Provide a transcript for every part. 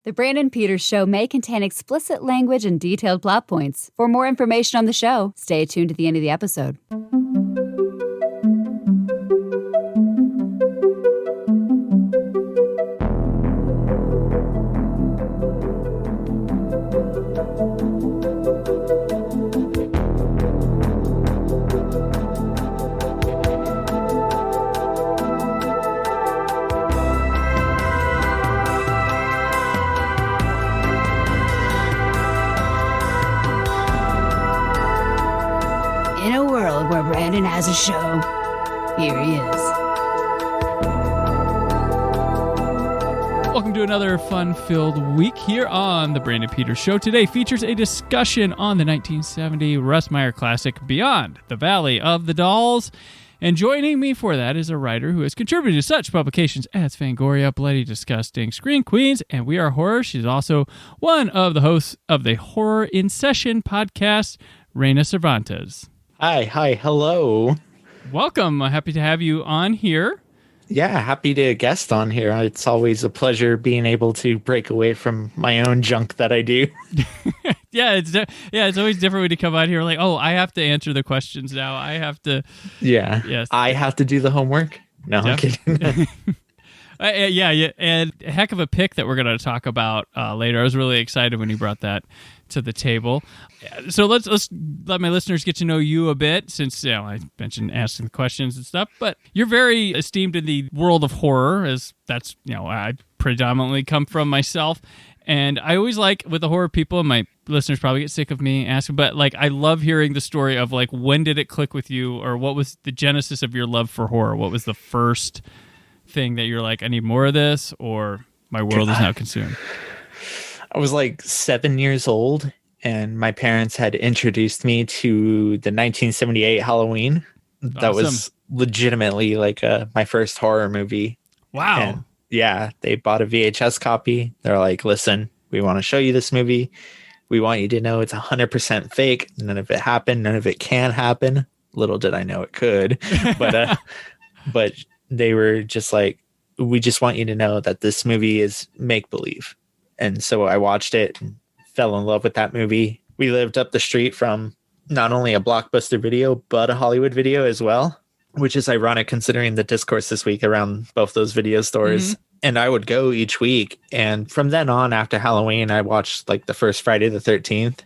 The Brandon Peters Show may contain explicit language and detailed plot points. For more information on the show, stay tuned to the end of the episode. In a world where Brandon has a show, here he is. Welcome to another fun-filled week here on The Brandon Peters Show. Today features a discussion on the 1970 Russ Meyer classic Beyond the Valley of the Dolls. And joining me for that is a writer who has contributed to such publications as Fangoria, Bloody Disgusting, Screen Queens, and We Are Horror. She's also one of the hosts of the Horror in Session podcast, Reyna Cervantes. Hi, hello. Welcome. Happy to have you on here. Yeah, happy to guest on here. It's always a pleasure being able to break away from my own junk that I do. It's always different when you come out here like, oh, I have to answer the questions now. I have to. Yeah. Yes. I have to do the homework. No, I'm kidding. Yeah, and a heck of a pick that we're going to talk about later. I was really excited when you brought that to the table. So let's let my listeners get to know you a bit, since I mentioned asking the questions and stuff. But you're very esteemed in the world of horror, as that's I predominantly come from myself. And I always like with the horror people, and my listeners probably get sick of me asking, but like I love hearing the story of like when did it click with you, or what was the genesis of your love for horror? What was the first thing that you're like, I need more of this, or my world is now consumed? I was like 7 years old, and my parents had introduced me to the 1978 Halloween. That was legitimately like my first horror movie. Wow. And yeah, they bought a VHS copy. They're like, listen, we want to show you this movie. We want you to know it's 100% fake. None of it happened. None of it can happen. Little did I know it could. But they were just like, we just want you to know that this movie is make-believe. And so I watched it and fell in love with that movie. We lived up the street from not only a Blockbuster Video, but a Hollywood Video as well, which is ironic considering the discourse this week around both those video stores. Mm-hmm. And I would go each week. And from then on, after Halloween, I watched like the first Friday the 13th.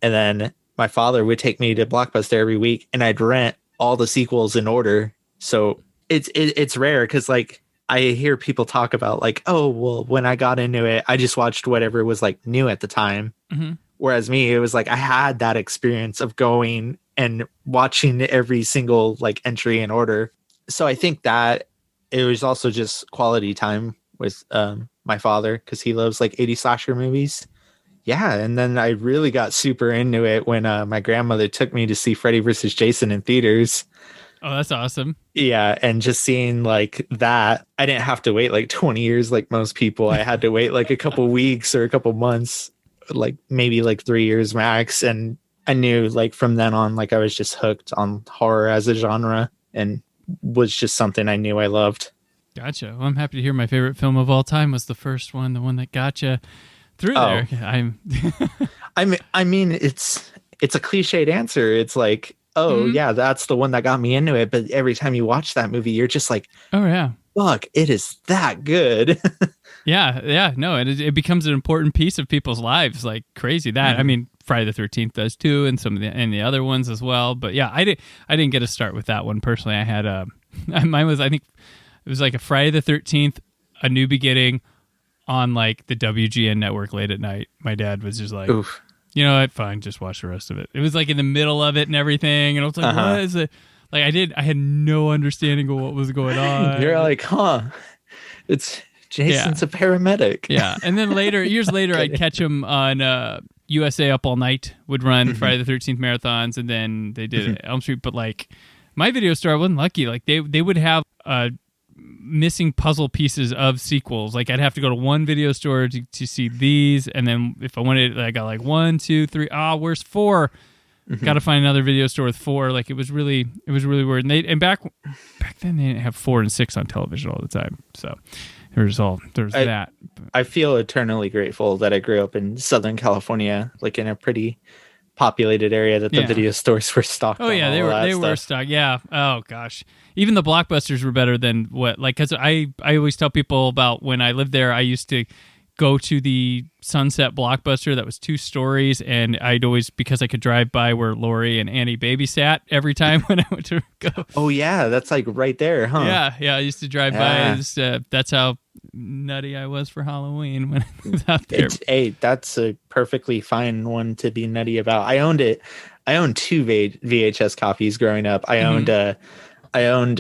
And then my father would take me to Blockbuster every week, and I'd rent all the sequels in order. So it's rare because like I hear people talk about like, oh, well, when I got into it, I just watched whatever was like new at the time. Mm-hmm. Whereas me, it was like I had that experience of going and watching every single like entry in order. So I think that it was also just quality time with my father, because he loves like 80 slasher movies. Yeah. And then I really got super into it when my grandmother took me to see Freddy vs. Jason in theaters. Oh, that's awesome. Yeah. And just seeing like that, I didn't have to wait like 20 years like most people. I had to wait like a couple weeks or a couple months, like maybe like 3 years max. And I knew like from then on, like I was just hooked on horror as a genre, and was just something I knew I loved. Gotcha. Well, I'm happy to hear my favorite film of all time was the first one, the one that got you through there. I mean, it's a cliched answer. It's like, oh, yeah, that's the one that got me into it. But every time you watch that movie, you're just like, oh, yeah, fuck, it is that good. Yeah. No, it becomes an important piece of people's lives like crazy. That, I mean, Friday the 13th does too, and some of the other ones as well. But yeah, I didn't get a start with that one personally. I had mine was, I think it was like a Friday the 13th, A New Beginning on like the WGN network late at night. My dad was just like, oof. You know what? Fine, just watch the rest of it. It was like in the middle of it and everything, and I was like, what is it? Like I had no understanding of what was going on. You're like, it's Jason's a paramedic. Yeah, and then years later, I'd catch him on USA Up All Night. Would run Friday the 13th marathons, and then they did Elm Street. But like my video store, I wasn't lucky. Like they would have missing puzzle pieces of sequels. Like I'd have to go to one video store to see these, and then if I wanted, I got like 1, 2, 3. Where's 4? Got to find another video store with 4. Like it was really weird. And back then they didn't have 4 and 6 on television all the time. So there's that. I feel eternally grateful that I grew up in Southern California, like in a pretty populated area that the video stores were stocked. Oh yeah, they were stocked. Yeah. Oh gosh, even the Blockbusters were better than what, like, because I always tell people about when I lived there. I used to go to the Sunset Blockbuster that was 2 stories, and I'd always, because I could drive by where Lori and Annie babysat every time when I went to go. Oh yeah, that's like right there, huh? Yeah. I used to drive by. That's how nutty I was for Halloween when I was out there. Hey, that's a perfectly fine one to be nutty about. I owned 2 VHS copies growing up. I owned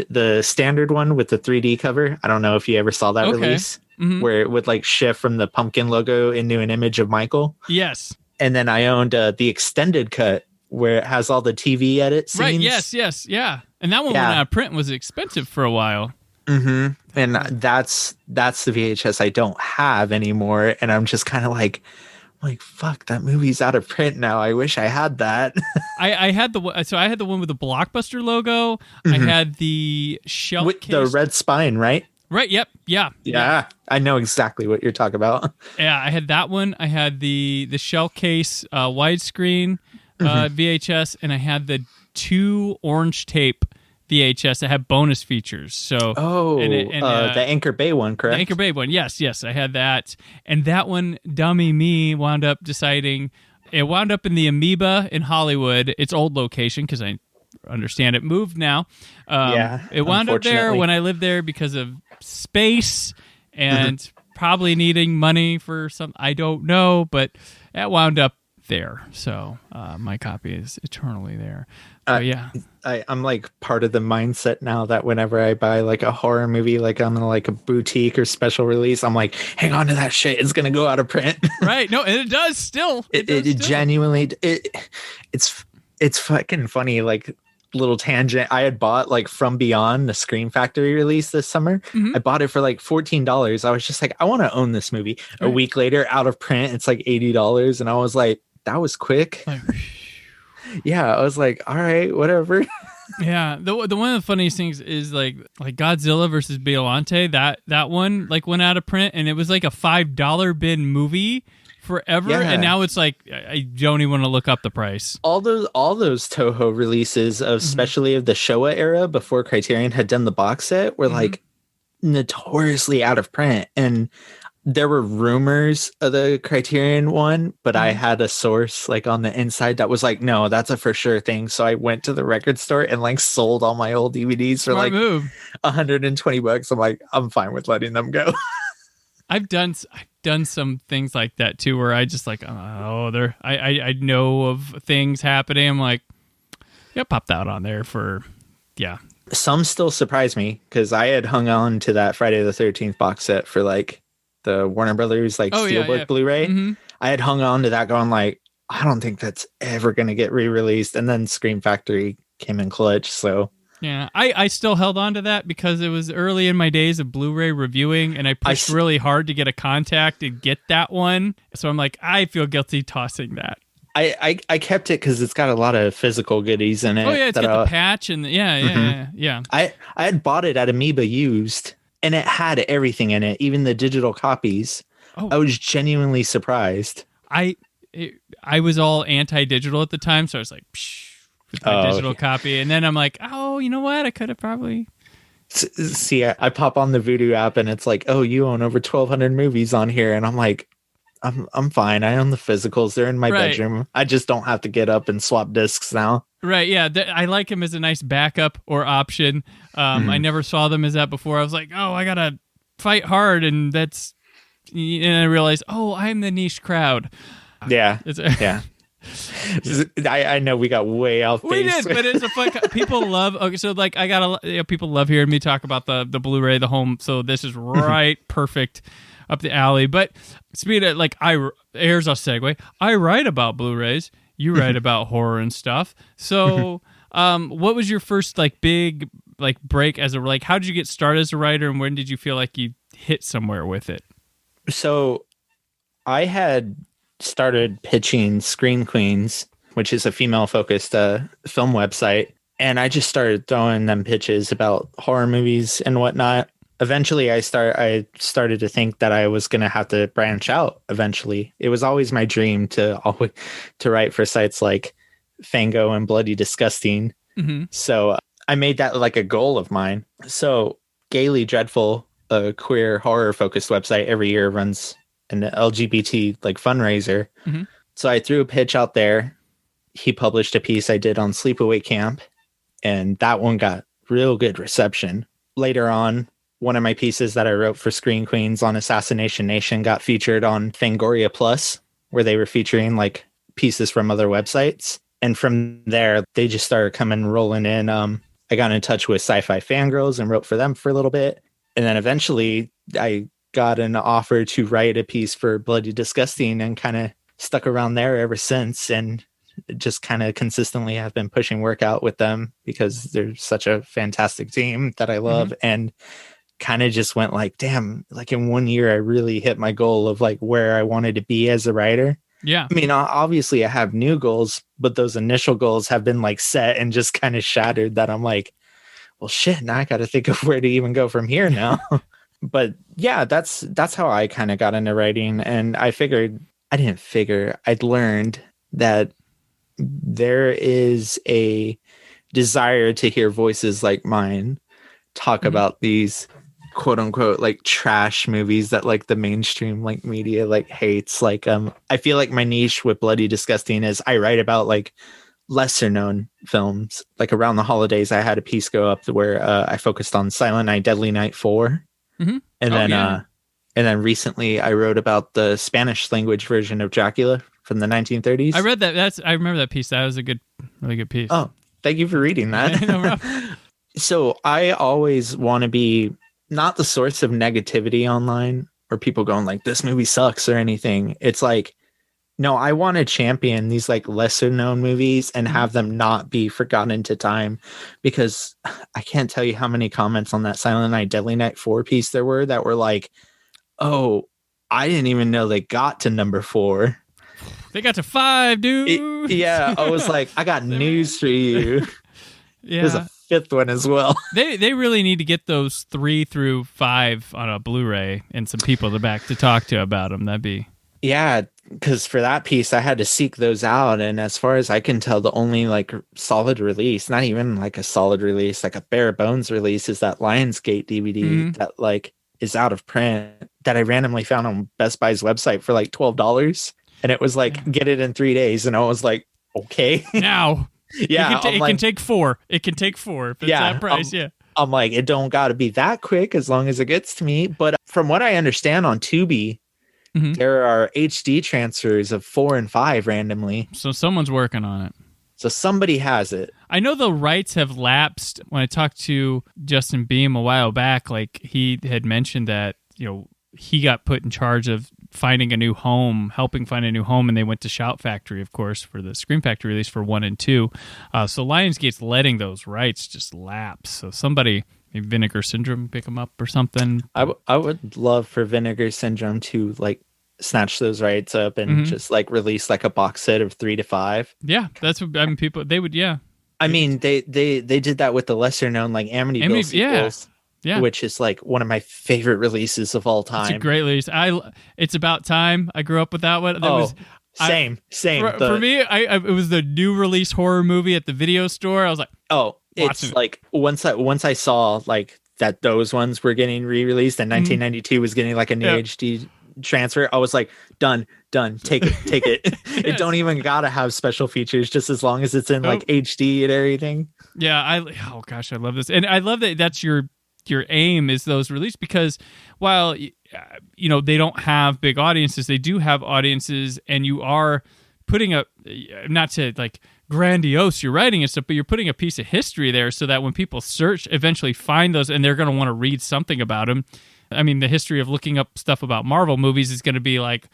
the standard one with the 3D cover. I don't know if you ever saw that release, where it would like shift from the pumpkin logo into an image of Michael. Yes. And then I owned the extended cut where it has all the TV edit scenes. Right. Yes. Yeah. And that one went out of print, was expensive for a while. Mm-hmm. And that's the VHS I don't have anymore. And I'm just kind of like, fuck, that movie's out of print now. I wish I had that. I had the one with the Blockbuster logo. I had the shell with case. The red spine, right? Right. Yep. Yeah. I know exactly what you're talking about. Yeah, I had that one. I had the shell case widescreen VHS, and I had the 2 orange tape VHS that had bonus features. So the Anchor Bay one, correct? The Anchor Bay one, yes, I had that. And that one, dummy me, wound up deciding, it wound up in the Amoeba in Hollywood, its old location, because I understand it moved now. It wound up there when I lived there because of space and probably needing money for some, I don't know, but it wound up there. So my copy is eternally there. I'm like part of the mindset now that whenever I buy like a horror movie, like I'm in like a boutique or special release, I'm like, hang on to that shit, it's gonna go out of print. Right. No, and it does still. It genuinely it's fucking funny. Like, little tangent, I had bought like From Beyond, the Scream Factory release this summer. I bought it for like $14. I was just like, I want to own this movie. A week later, out of print, it's like $80, and I was like, that was quick. Yeah, I was like, all right, whatever. Yeah, the one of the funniest things is like Godzilla versus Biollante. That one like went out of print, and it was like a $5 bin movie forever, and now it's like I don't even want to look up the price. All those Toho releases, especially of the Showa era before Criterion had done the box set, were like notoriously out of print, and there were rumors of the Criterion one, but I had a source like on the inside that was like, no, that's a for sure thing. So I went to the record store and like sold all my old DVDs for like $120. I'm like, I'm fine with letting them go. I've done some things like that too, where I just like, I know of things happening. I'm like, yeah, pop that on there for, yeah. Some still surprise me because I had hung on to that Friday the 13th box set for like the Warner Brothers like Steelbook Blu-ray. I had hung on to that going like, I don't think that's ever going to get re-released. And then Scream Factory came in clutch. So yeah, I still held on to that because it was early in my days of Blu-ray reviewing, and I pushed really hard to get a contact to get that one. So I'm like, I feel guilty tossing that. I kept it because it's got a lot of physical goodies in it. Oh yeah, it's got the patch and yeah. I had bought it at Amoeba used, and it had everything in it, even the digital copies. Oh. I was genuinely surprised. I was all anti-digital at the time, so I was like, psh. With my digital copy, and then I'm like, oh, you know what? I could have probably. See, I pop on the Vudu app, and it's like, oh, you own over 1,200 movies on here, and I'm like, I'm fine. I own the physicals; they're in my bedroom. I just don't have to get up and swap discs now. Right? Yeah, I like them as a nice backup or option. I never saw them as that before. I was like, oh, I gotta fight hard, and I realized, oh, I'm the niche crowd. Yeah, yeah. I know we got way out. We did, but it's a fun. People love. Okay, so like people love hearing me talk about the Blu-ray, the home. So this is right, perfect, up the alley. But speaking of like, here's a segue. I write about Blu-rays. You write about horror and stuff. So, what was your first like big like break as how did you get started as a writer, and when did you feel like you hit somewhere with it? So, I had started pitching Scream Queens, which is a female-focused film website, and I just started throwing them pitches about horror movies and whatnot. eventually I started to think that I was going to have to branch out eventually. It was always my dream to write for sites like Fango and Bloody Disgusting. Mm-hmm. So I made that like a goal of mine. So Gaily Dreadful, a queer horror focused website, every year runs an LGBT like fundraiser. Mm-hmm. So I threw a pitch out there. He published a piece I did on Sleepaway Camp, and that one got real good reception. Later on, one of my pieces that I wrote for Screen Queens on Assassination Nation got featured on Fangoria Plus, where they were featuring like pieces from other websites. And from there, they just started rolling in. I got in touch with Sci-Fi Fangirls and wrote for them for a little bit. And then eventually I got an offer to write a piece for Bloody Disgusting and kind of stuck around there ever since. And just kind of consistently have been pushing work out with them because they're such a fantastic team that I love. Mm-hmm. And kind of just went like, damn, like in 1 year, I really hit my goal of like where I wanted to be as a writer. Yeah. I mean, obviously I have new goals, but those initial goals have been like set and just kind of shattered that I'm like, well, shit, now I got to think of where to even go from here now. But yeah, that's how I kind of got into writing. And I'd learned that there is a desire to hear voices like mine talk about these quote unquote like trash movies that like the mainstream like media like hates. Like I feel like my niche with Bloody Disgusting is I write about like lesser known films. Like around the holidays I had a piece go up where I focused on Silent Night Deadly Night 4. Mm-hmm. And then recently I wrote about the Spanish language version of Dracula from the 1930s. I read that. I remember that piece. That was a really good piece. Oh, thank you for reading that. No, so I always want to be not the source of negativity online or people going like, this movie sucks or anything. It's like, no, I want to champion these like lesser known movies and have them not be forgotten into time, because I can't tell you how many comments on that Silent Night Deadly Night 4 piece there were that were like, oh, I didn't even know they got to number 4. They got to 5, dude. Yeah, I was like, I got news for you. Yeah. There's a 5th one as well. They really need to get those 3 through 5 on a Blu-ray and some people to back to talk to about them. That'd be... Yeah, because for that piece, I had to seek those out. And as far as I can tell, the only like solid release, not even like a solid release, like a bare bones release, is that Lionsgate DVD that like is out of print that I randomly found on Best Buy's website for like $12. And it was like, get it in 3 days. And I was like, okay. Now. Yeah. It can take 4. It can take 4 if it's that price. I'm like, it don't got to be that quick as long as it gets to me. But from what I understand on Tubi, there are HD transfers of 4 and 5 randomly. So someone's working on it. So somebody has it. I know the rights have lapsed. When I talked to Justin Beam a while back, like he had mentioned that, you know, he got put in charge of finding a new home, helping find a new home, and they went to Shout Factory, of course, for the Scream Factory release for 1 and 2. So Lionsgate's letting those rights just lapse. So somebody, maybe Vinegar Syndrome, pick them up or something. I would love for Vinegar Syndrome to like snatch those rights up and just like release like a box set of 3 to 5. Yeah, that's what I mean. People, they would, yeah. I mean, they did that with the lesser known like Amityville sequels. Yeah. Which is like one of my favorite releases of all time. It's a great release. It's About Time. I grew up with that one. Same. For me, it was the new release horror movie at the video store. I was like, it's like once I saw like that those ones were getting re-released and 1992 was getting like a new HD transfer, I was like, done, take it. Yes. It don't even gotta have special features, just as long as it's in like HD and everything. Yeah, I love this, and I love that that's your aim is those released, because while you know they don't have big audiences, they do have audiences, and you are putting a, not to like grandiose your writing and stuff, but you're putting a piece of history there so that when people search, eventually find those, and they're going to want to read something about them. I mean, the history of looking up stuff about Marvel movies is going to be like,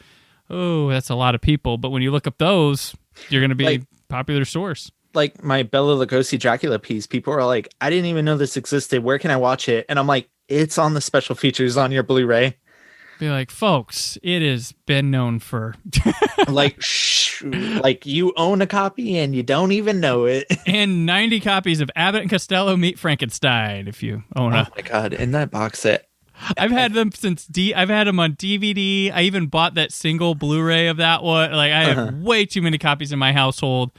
oh, that's a lot of people, but when you look up those, you're going to be a popular source. Like my Bela Lugosi Dracula piece, people are like, I didn't even know this existed. Where can I watch it? And I'm like, it's on the special features on your Blu-ray. Be like, folks, it has been known for like you own a copy and you don't even know it. And 90 copies of Abbott and Costello Meet Frankenstein if you own Oh my God. In that box set, I've had them I've had them on DVD. I even bought that single Blu-ray of that one. Like I have way too many copies in my household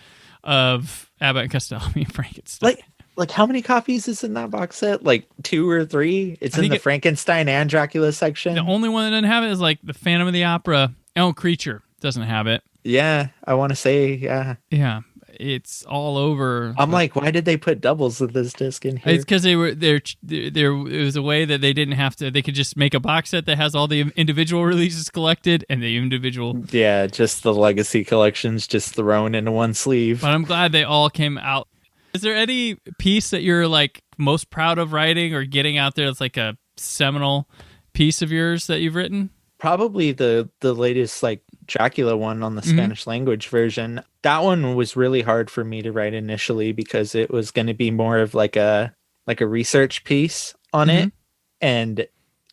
of Abbott and Costello and Frankenstein. Like how many copies is in that box set? Like 2 or 3? It's in the Frankenstein and Dracula section. The only one that doesn't have it is like the Phantom of the Opera. Oh, Creature doesn't have it. Yeah, I want to say, yeah. Yeah, it's all over. I'm like, why did they put doubles of this disc in here? It's because there was a way that they didn't have to. They could just make a box set that has all the individual releases collected and the individual. Yeah, just the legacy collections just thrown into one sleeve. But I'm glad they all came out. Is there any piece that you're like most proud of writing or getting out there that's like a seminal piece of yours that you've written? Probably the latest like Dracula one on the Spanish language version. That one was really hard for me to write initially because it was going to be more of like a research piece on it. And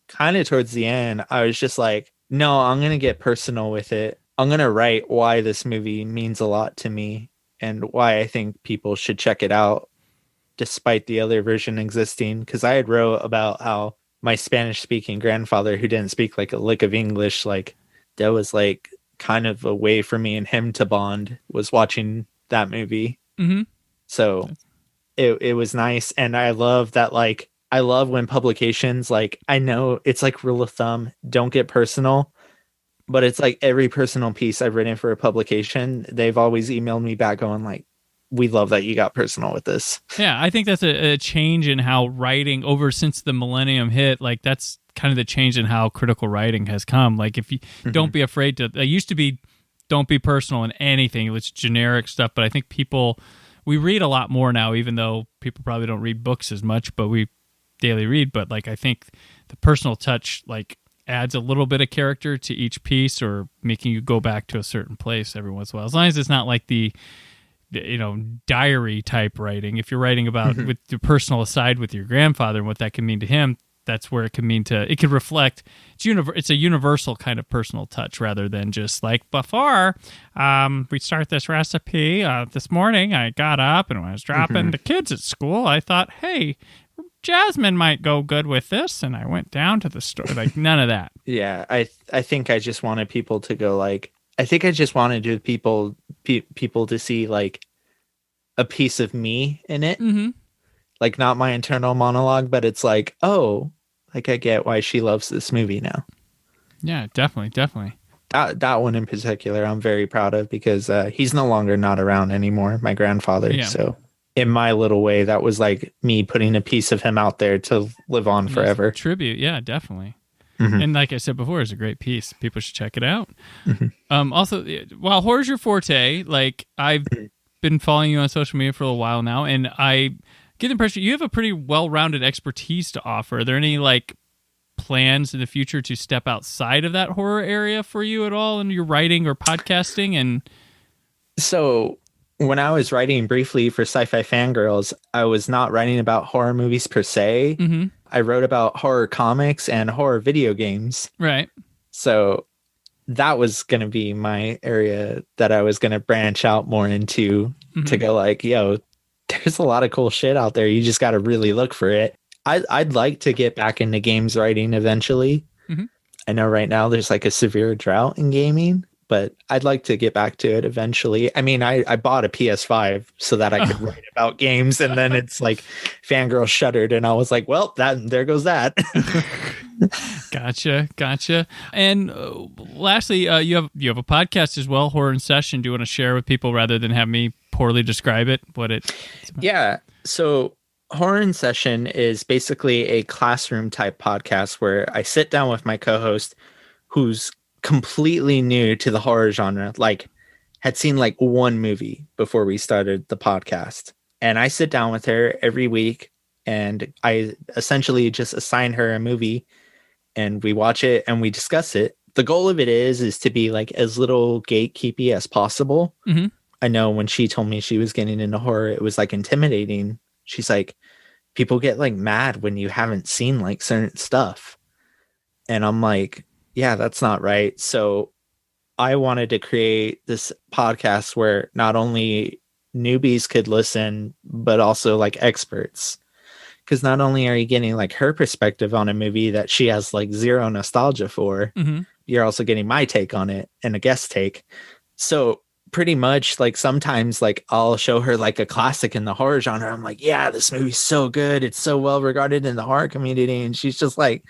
kind of towards the end, I was just like, no, I'm going to get personal with it. I'm going to write why this movie means a lot to me and why I think people should check it out despite the other version existing. Because I had wrote about how my Spanish speaking grandfather, who didn't speak like a lick of English, like that was like kind of a way for me and him to bond, was watching that movie. So it was nice. And I love that, like, I love when publications, like, I know it's like rule of thumb, don't get personal, but it's like every personal piece I've written for a publication, they've always emailed me back going like, we love that you got personal with this. Yeah, I think that's a change in how writing over since the millennium hit. Like that's kind of the change in how critical writing has come. Like if you don't be afraid to, it used to be don't be personal in anything. It was generic stuff. But I think we read a lot more now, even though people probably don't read books as much, but we daily read. But like I think the personal touch like adds a little bit of character to each piece or making you go back to a certain place every once in a while. As long as it's not like the diary type writing. If you're writing about with the personal aside with your grandfather and what that can mean to him, that's where it can mean to, it can reflect, it's a universal kind of personal touch rather than just like before we start this recipe this morning, I got up and when I was dropping the kids at school, I thought, hey, Jasmine might go good with this, and I went down to the store. Like none of that. Yeah, I think I just wanted people to go like, I think I just wanted people to see like a piece of me in it, like not my internal monologue, but it's like, oh, like I get why she loves this movie now. Yeah, definitely. That one in particular, I'm very proud of because he's no longer not around anymore. My grandfather. Yeah. So in my little way, that was like me putting a piece of him out there to live on forever. Tribute. Yeah, definitely. And like I said before, it's a great piece. People should check it out. Also, while horror's your forte, like I've been following you on social media for a little while now, and I get the impression you have a pretty well-rounded expertise to offer. Are there any like plans in the future to step outside of that horror area for you at all in your writing or podcasting? And so when I was writing briefly for Sci-Fi Fangirls, I was not writing about horror movies per se. I wrote about horror comics and horror video games. Right. So that was going to be my area that I was going to branch out more into to go like, yo, there's a lot of cool shit out there. You just got to really look for it. I'd like to get back into games writing eventually. I know right now there's like a severe drought in gaming, but I'd like to get back to it eventually. I mean, I bought a PS5 so that I could write about games, and then it's like Fangirl shuttered, and I was like, well, there goes that. Gotcha. And lastly, you have a podcast as well, Horror in Session. Do you want to share with people rather than have me poorly describe it? Yeah. So Horror in Session is basically a classroom type podcast where I sit down with my co-host who's completely new to the horror genre, like had seen like one movie before we started the podcast. And I sit down with her every week and I essentially just assign her a movie and we watch it and we discuss it. The goal of it is to be like as little gatekeepy as possible. I know when she told me she was getting into horror, it was like intimidating. She's like, people get like mad when you haven't seen like certain stuff. And I'm like, yeah, that's not right. So I wanted to create this podcast where not only newbies could listen, but also like experts because not only are you getting like her perspective on a movie that she has like zero nostalgia for, you're also getting my take on it and a guest take. So pretty much like sometimes like I'll show her like a classic in the horror genre. I'm like, yeah, this movie's so good. It's so well regarded in the horror community. And she's just like,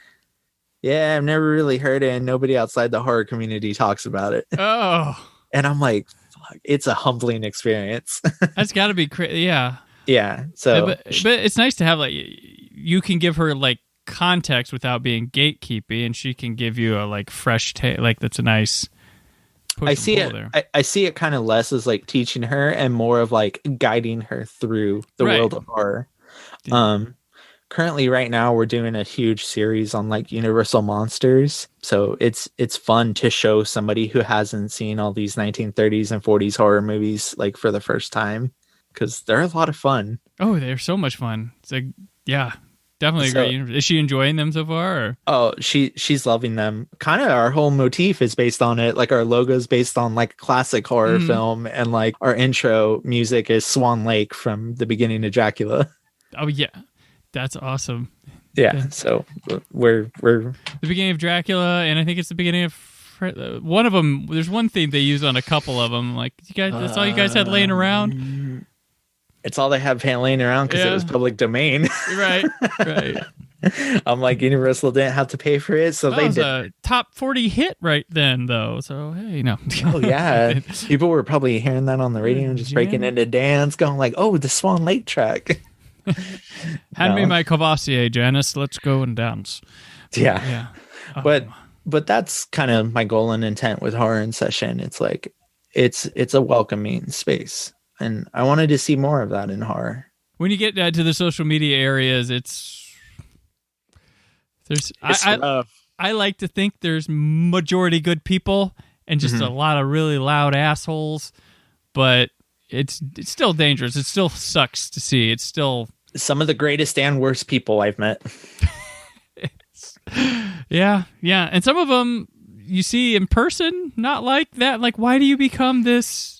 yeah, I've never really heard it. And nobody outside the horror community talks about it. Oh. And I'm like, fuck, it's a humbling experience. That's got to be crazy. Yeah. Yeah. So, but it's nice to have like, you can give her like context without being gatekeepy, and she can give you a like fresh take. Like that's a nice. I see it. I see it kind of less as like teaching her and more of like guiding her through the world of horror. Currently, right now, we're doing a huge series on like Universal monsters. So it's fun to show somebody who hasn't seen all these 1930s and 40s horror movies like for the first time, because they're a lot of fun. Oh, they're so much fun. It's like, yeah. Definitely great. Is she enjoying them so far? Or? Oh, she's loving them. Kind of our whole motif is based on it. Like our logo's based on like classic horror film, and like our intro music is Swan Lake from the beginning of Dracula. Oh yeah, that's awesome. Yeah, so we're the beginning of Dracula, and I think it's the beginning of one of them. There's one theme they use on a couple of them. Like you guys, that's all you guys had laying around. It's all they have laying around because it was public domain. Right. I'm like, Universal didn't have to pay for it, so they did. A top 40 hit right then, though. So hey, no. Oh yeah, people were probably hearing that on the radio and just breaking into dance, going like, "Oh, the Swan Lake track." Hand me my Cavassier, Janice. Let's go and dance. Yeah. Oh. But that's kind of my goal and intent with Horror in Session. It's like it's a welcoming space. And I wanted to see more of that in horror. When you get to the social media areas, I like to think there's majority good people and just a lot of really loud assholes, but it's still dangerous. It still sucks to see. It's still some of the greatest and worst people I've met. Yeah. And some of them you see in person, not like that. Like, why do you become this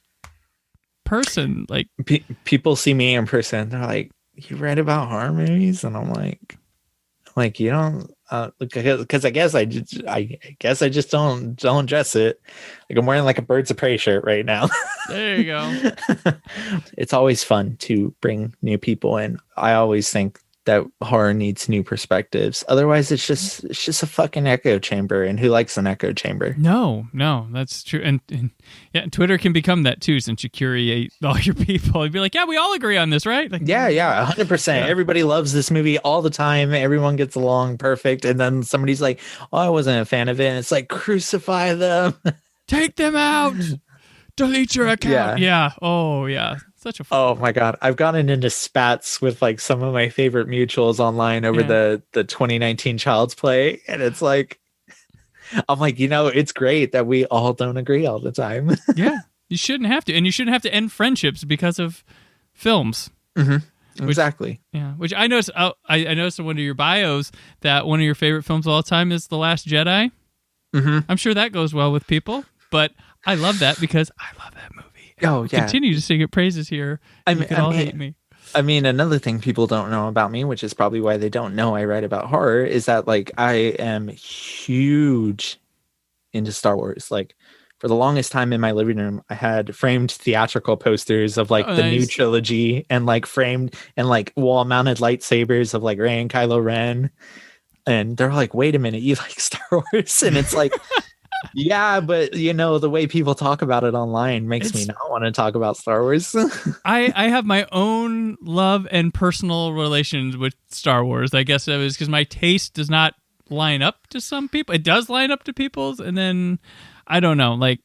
person? Like people see me in person, they're like, you read about horror movies? And I'm like you don't because I guess I just don't dress it. Like I'm wearing like a Birds of Prey shirt right now. There you go. It's always fun to bring new people in. I always think that horror needs new perspectives. Otherwise, it's just a fucking echo chamber. And who likes an echo chamber? No, that's true. And yeah, Twitter can become that too, since you curate all your people. You'd be like, yeah, we all agree on this, right? Like, yeah, 100%. Yeah. Everybody loves this movie all the time. Everyone gets along perfect. And then somebody's like, oh, I wasn't a fan of it. And it's like, crucify them. Take them out. Delete your account. Yeah. Oh, yeah. Such a oh my god, I've gotten into spats with like some of my favorite mutuals online over the 2019 Child's Play, and it's like I'm like, it's great that we all don't agree all the time. Yeah, you shouldn't have to, and you shouldn't have to end friendships because of films. Exactly. Which I noticed. I noticed in one of your bios that one of your favorite films of all time is The Last Jedi. I'm sure that goes well with people, but I love that because I love that movie. Oh yeah! Continue to sing it praises here. You can all hate me. I mean, another thing people don't know about me, which is probably why they don't know I write about horror, is that like I am huge into Star Wars. Like for the longest time in my living room, I had framed theatrical posters of like the new trilogy, and like framed and like wall mounted lightsabers of like Rey and Kylo Ren. And they're like, "Wait a minute, you like Star Wars?" And it's like. Yeah, but the way people talk about it online makes me not want to talk about Star Wars. I have my own love and personal relations with Star Wars. I guess that was because my taste does not line up to some people. It does line up to people's, and then I don't know. Like,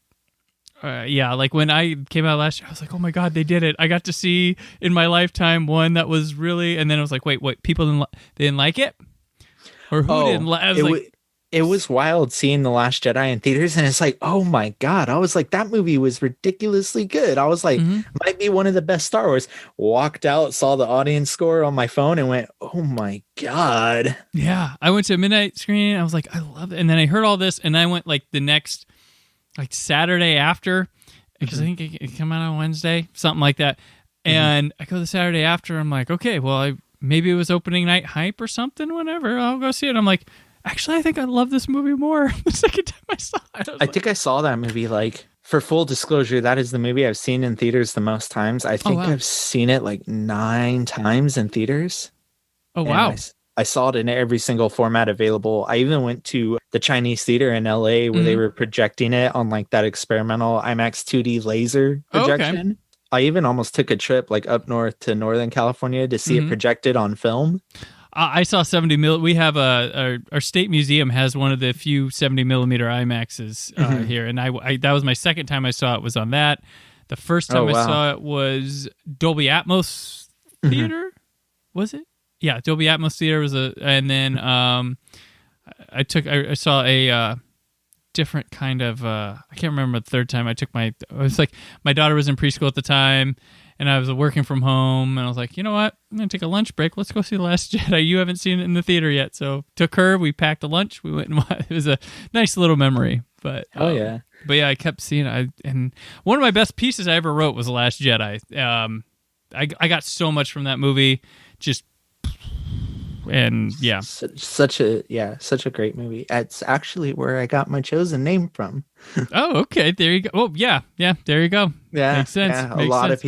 like when I came out last year, I was like, oh my god, they did it! I got to see in my lifetime one that was really, and then I was like, wait, what? People didn't like it, or who didn't like? I was like. It was wild seeing The Last Jedi in theaters, and it's like, oh my god! I was like, that movie was ridiculously good. I was like, might be one of the best Star Wars. Walked out, saw the audience score on my phone, and went, oh my god! Yeah, I went to a midnight screening. I was like, I love it. And then I heard all this, and I went like the next, like Saturday after, because I think it came out on Wednesday, something like that. And I go the Saturday after. I'm like, okay, well, maybe it was opening night hype or something, whatever. I'll go see it. I'm like, actually, I think I love this movie more the second time I saw it. I think I saw that movie, like, for full disclosure, that is the movie I've seen in theaters the most times. I think I've seen it like 9 times in theaters. Oh, wow. I saw it in every single format available. I even went to the Chinese theater in LA where they were projecting it on like that experimental IMAX 2D laser projection. Okay. I even almost took a trip like up north to Northern California to see it projected on film. I saw 70 mil. We have our state museum has one of the few 70 millimeter IMAXs here, and I that was my second time I saw it was on that. The first time I saw it was Dolby Atmos theater. Was it? Yeah, Dolby Atmos theater was and then I saw a different kind of I can't remember the third time I took my daughter was in preschool at the time. And I was working from home, and I was like, you know what? I'm going to take a lunch break. Let's go see The Last Jedi. You haven't seen it in the theater yet. So took her. We packed a lunch. We went and it was a nice little memory. But But yeah, I kept seeing it. And one of my best pieces I ever wrote was The Last Jedi. I got so much from that movie. Such a great movie. It's actually where I got my chosen name from. Oh, okay. There you go. Oh, yeah. There you go. Yeah, makes sense. Yeah, a lot of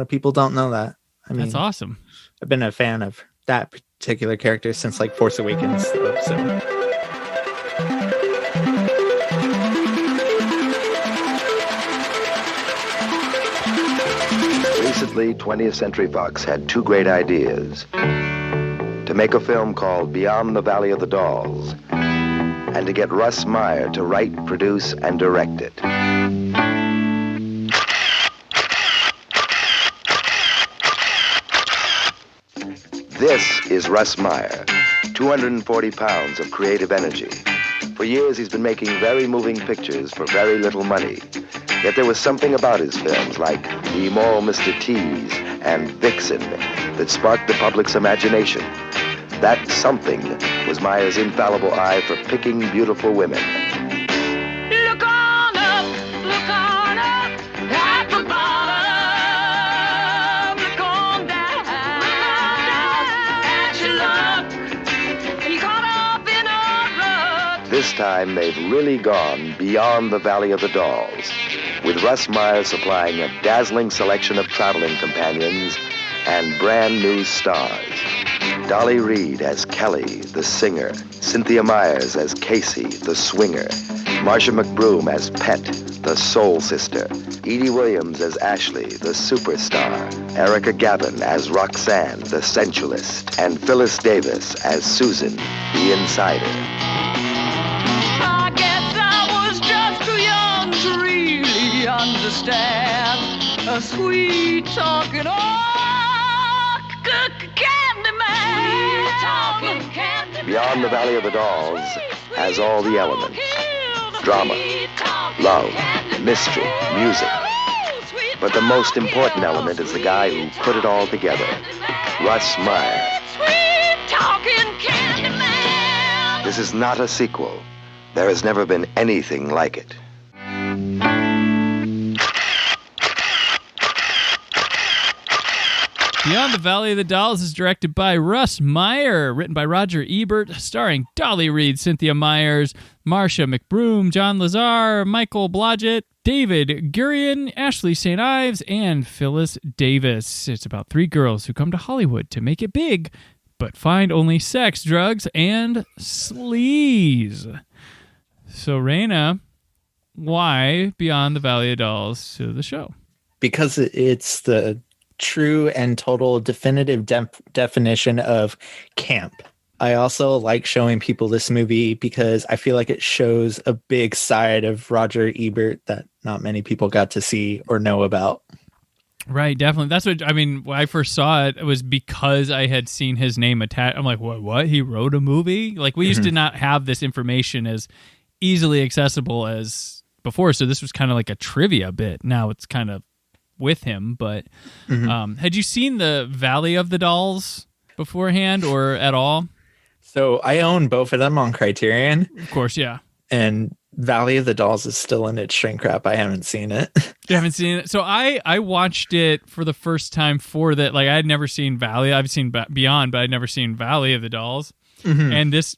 people don't know that. I mean, that's awesome. I've been a fan of that particular character since like Force Awakens. So. Recently, 20th Century Fox had 2 great ideas. To make a film called Beyond the Valley of the Dolls, and to get Russ Meyer to write, produce, and direct it. This is Russ Meyer, 240 pounds of creative energy. For years, he's been making very moving pictures for very little money. Yet there was something about his films, like The Immoral Mr. Tease and Vixen, that sparked the public's imagination. That something was Meyer's infallible eye for picking beautiful women. Look on up at the bottom. Look on down at your luck. You caught up in a rut. This time, they've really gone beyond the Valley of the Dolls, with Russ Meyer supplying a dazzling selection of traveling companions and brand new stars. Dolly Reed as Kelly, the singer. Cynthia Myers as Casey, the swinger. Marcia McBroom as Pet, the soul sister. Edie Williams as Ashley, the superstar. Erica Gavin as Roxanne, the sensualist. And Phyllis Davis as Susan, the insider. I guess I was just too young to really understand a sweet talking candy man. Beyond the Valley of the Dolls has all the elements. Drama, love, mystery, music. But the most important element is the guy who put it all together, Russ Meyer. This is not a sequel. There has never been anything like it. Beyond the Valley of the Dolls is directed by Russ Meyer, written by Roger Ebert, starring Dolly Reed, Cynthia Myers, Marcia McBroom, John Lazar, Michael Blodgett, David Gurion, Ashley St. Ives, and Phyllis Davis. It's about 3 girls who come to Hollywood to make it big, but find only sex, drugs, and sleaze. So, Reyna, why Beyond the Valley of Dolls to the show? Because it's the true and total definitive definition of camp. I also like showing people this movie because I feel like it shows a big side of Roger Ebert that not many people got to see or know about. Right, definitely. That's what I mean. When I first saw it, it was because I had seen his name attached. I'm like, what? He wrote a movie? Like, we used to not have this information as easily accessible as before. So this was kind of like a trivia bit. Now it's kind of with him. But had you seen the Valley of the Dolls beforehand or at all? So I own both of them on Criterion. Of course, yeah. And Valley of the Dolls is still in its shrink wrap. I haven't seen it. You haven't seen it? So I watched it for the first time for that. Like, I had never seen Valley. I've seen Beyond, but I'd never seen Valley of the Dolls. Mhm. And this,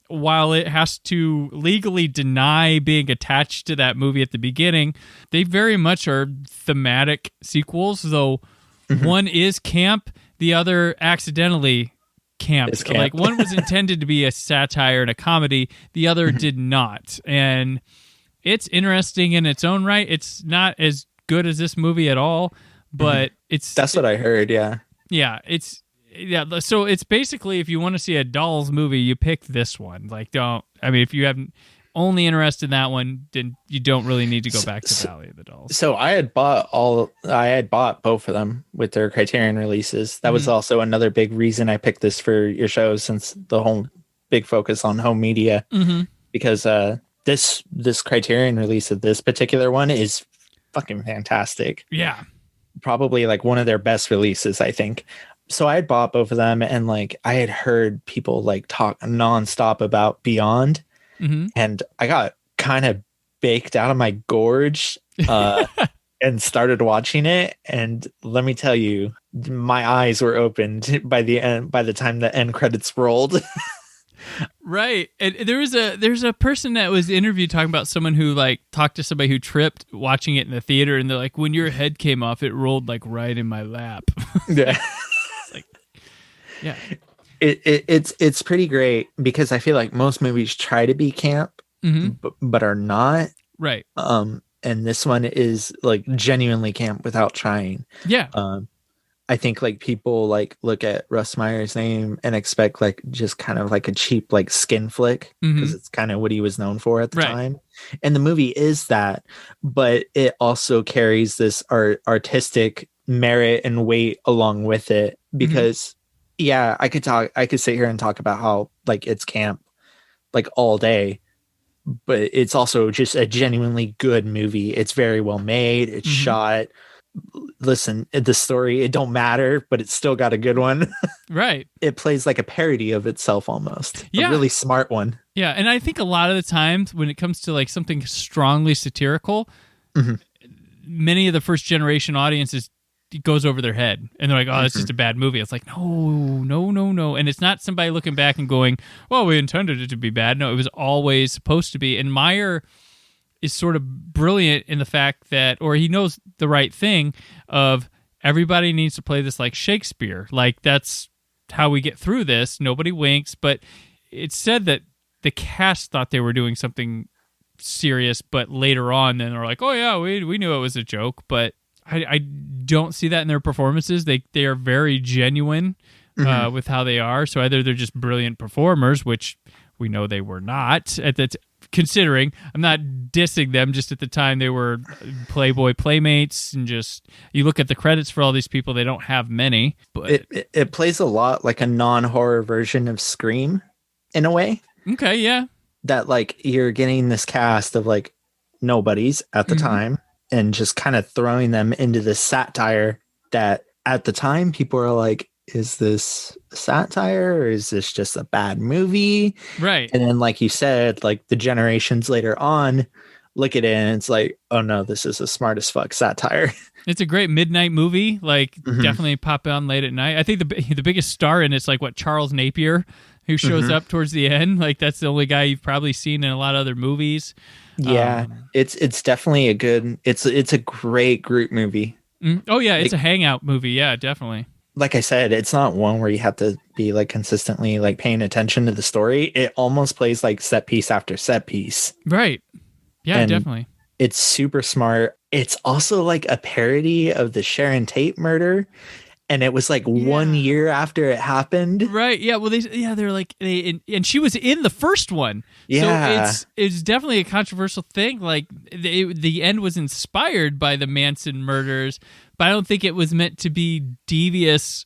while it has to legally deny being attached to that movie at the beginning, they very much are thematic sequels, though one is camp, the other accidentally camp. It's camp. Like, one was intended to be a satire and a comedy, the other did not. And it's interesting in its own right. It's not as good as this movie at all, but That's what I heard. Yeah. So it's basically, if you want to see a Dolls movie, you pick this one. Like, if you haven't only interested in that one, then you don't really need to go back to Valley of the Dolls. So I had bought both of them with their Criterion releases. That was also another big reason I picked this for your show, since the whole big focus on home media, because this Criterion release of this particular one is fucking fantastic. Yeah. Probably like one of their best releases, I think. So I had bought both of them, and like I had heard people like talk nonstop about Beyond, and I got kind of baked out of my gorge and started watching it. And let me tell you, my eyes were opened by the end. By the time the end credits rolled. Right. And there's a person that was interviewed talking about someone who like talked to somebody who tripped watching it in the theater, and they're like, when your head came off, it rolled like right in my lap. Yeah. Yeah. It's pretty great, because I feel like most movies try to be camp, but are not. Right. And this one is like genuinely camp without trying. Yeah. I think like people like look at Russ Meyer's name and expect like just kind of like a cheap like skin flick, because it's kind of what he was known for at the time. And the movie is that, but it also carries this artistic merit and weight along with it, because yeah, I could sit here and talk about how like it's camp like all day, but it's also just a genuinely good movie. It's very well made. It's shot. Listen, the story, it don't matter, but it's still got a good one. Right. It plays like a parody of itself almost. Yeah. A really smart one. Yeah. And I think a lot of the times when it comes to like something strongly satirical, many of the first generation audiences, it goes over their head and they're like, oh, that's just a bad movie. It's like, no. And it's not somebody looking back and going, well, we intended it to be bad. No, it was always supposed to be. And Meyer is sort of brilliant in the fact that, or he knows the right thing of everybody needs to play this like Shakespeare. Like, that's how we get through this. Nobody winks. But it's said that the cast thought they were doing something serious, but later on, then they're like, oh yeah, we knew it was a joke. But I don't see that in their performances. They are very genuine with how they are. So either they're just brilliant performers, which we know they were not at the considering. I'm not dissing them. Just at the time they were Playboy playmates, and just you look at the credits for all these people, they don't have many. But it plays a lot like a non-horror version of Scream in a way. Okay, yeah. That like you're getting this cast of like nobodies at the time, and just kind of throwing them into this satire that at the time people are like, is this satire or is this just a bad movie? Right. And then like you said, like the generations later on look at it and it's like, oh no, this is a smart as fuck satire. It's a great midnight movie. Like definitely pop on late at night. I think the biggest star in it's like Charles Napier, who shows up towards the end. Like that's the only guy you've probably seen in a lot of other movies. Yeah, it's definitely a good. It's a great group movie. Oh yeah, it's a hangout movie. Yeah, definitely. Like I said, it's not one where you have to be like consistently like paying attention to the story. It almost plays like set piece after set piece. Right. Yeah, and definitely. It's super smart. It's also like a parody of the Sharon Tate murder. And it was like 1 year after it happened. Right. Yeah. Well, they're like, and she was in the first one. Yeah. So it's definitely a controversial thing. Like the end was inspired by the Manson murders, but I don't think it was meant to be devious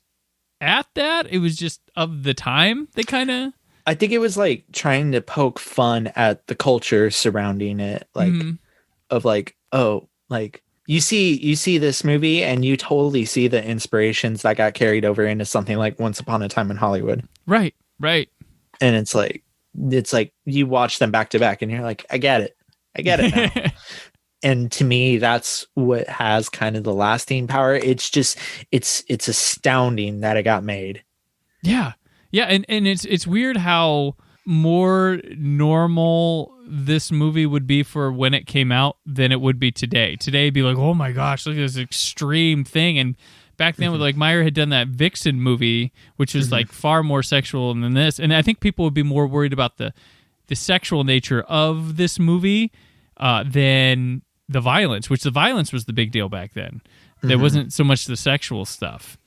at that. It was just of the time. They kind of. I think it was like trying to poke fun at the culture surrounding it. Like, of like, oh, like. You see this movie and you totally see the inspirations that got carried over into something like Once Upon a Time in Hollywood. Right. And it's like you watch them back to back and you're like, I get it. I get it now. And to me, that's what has kind of the lasting power. It's just, it's astounding that it got made. Yeah. Yeah. And it's weird how more normal this movie would be for when it came out than it would be today. Today it'd be like, oh my gosh, look at this extreme thing. And back then, with like Meyer had done that Vixen movie, which was like far more sexual than this. And I think people would be more worried about the sexual nature of this movie than the violence, which the violence was the big deal back then. There wasn't so much the sexual stuff.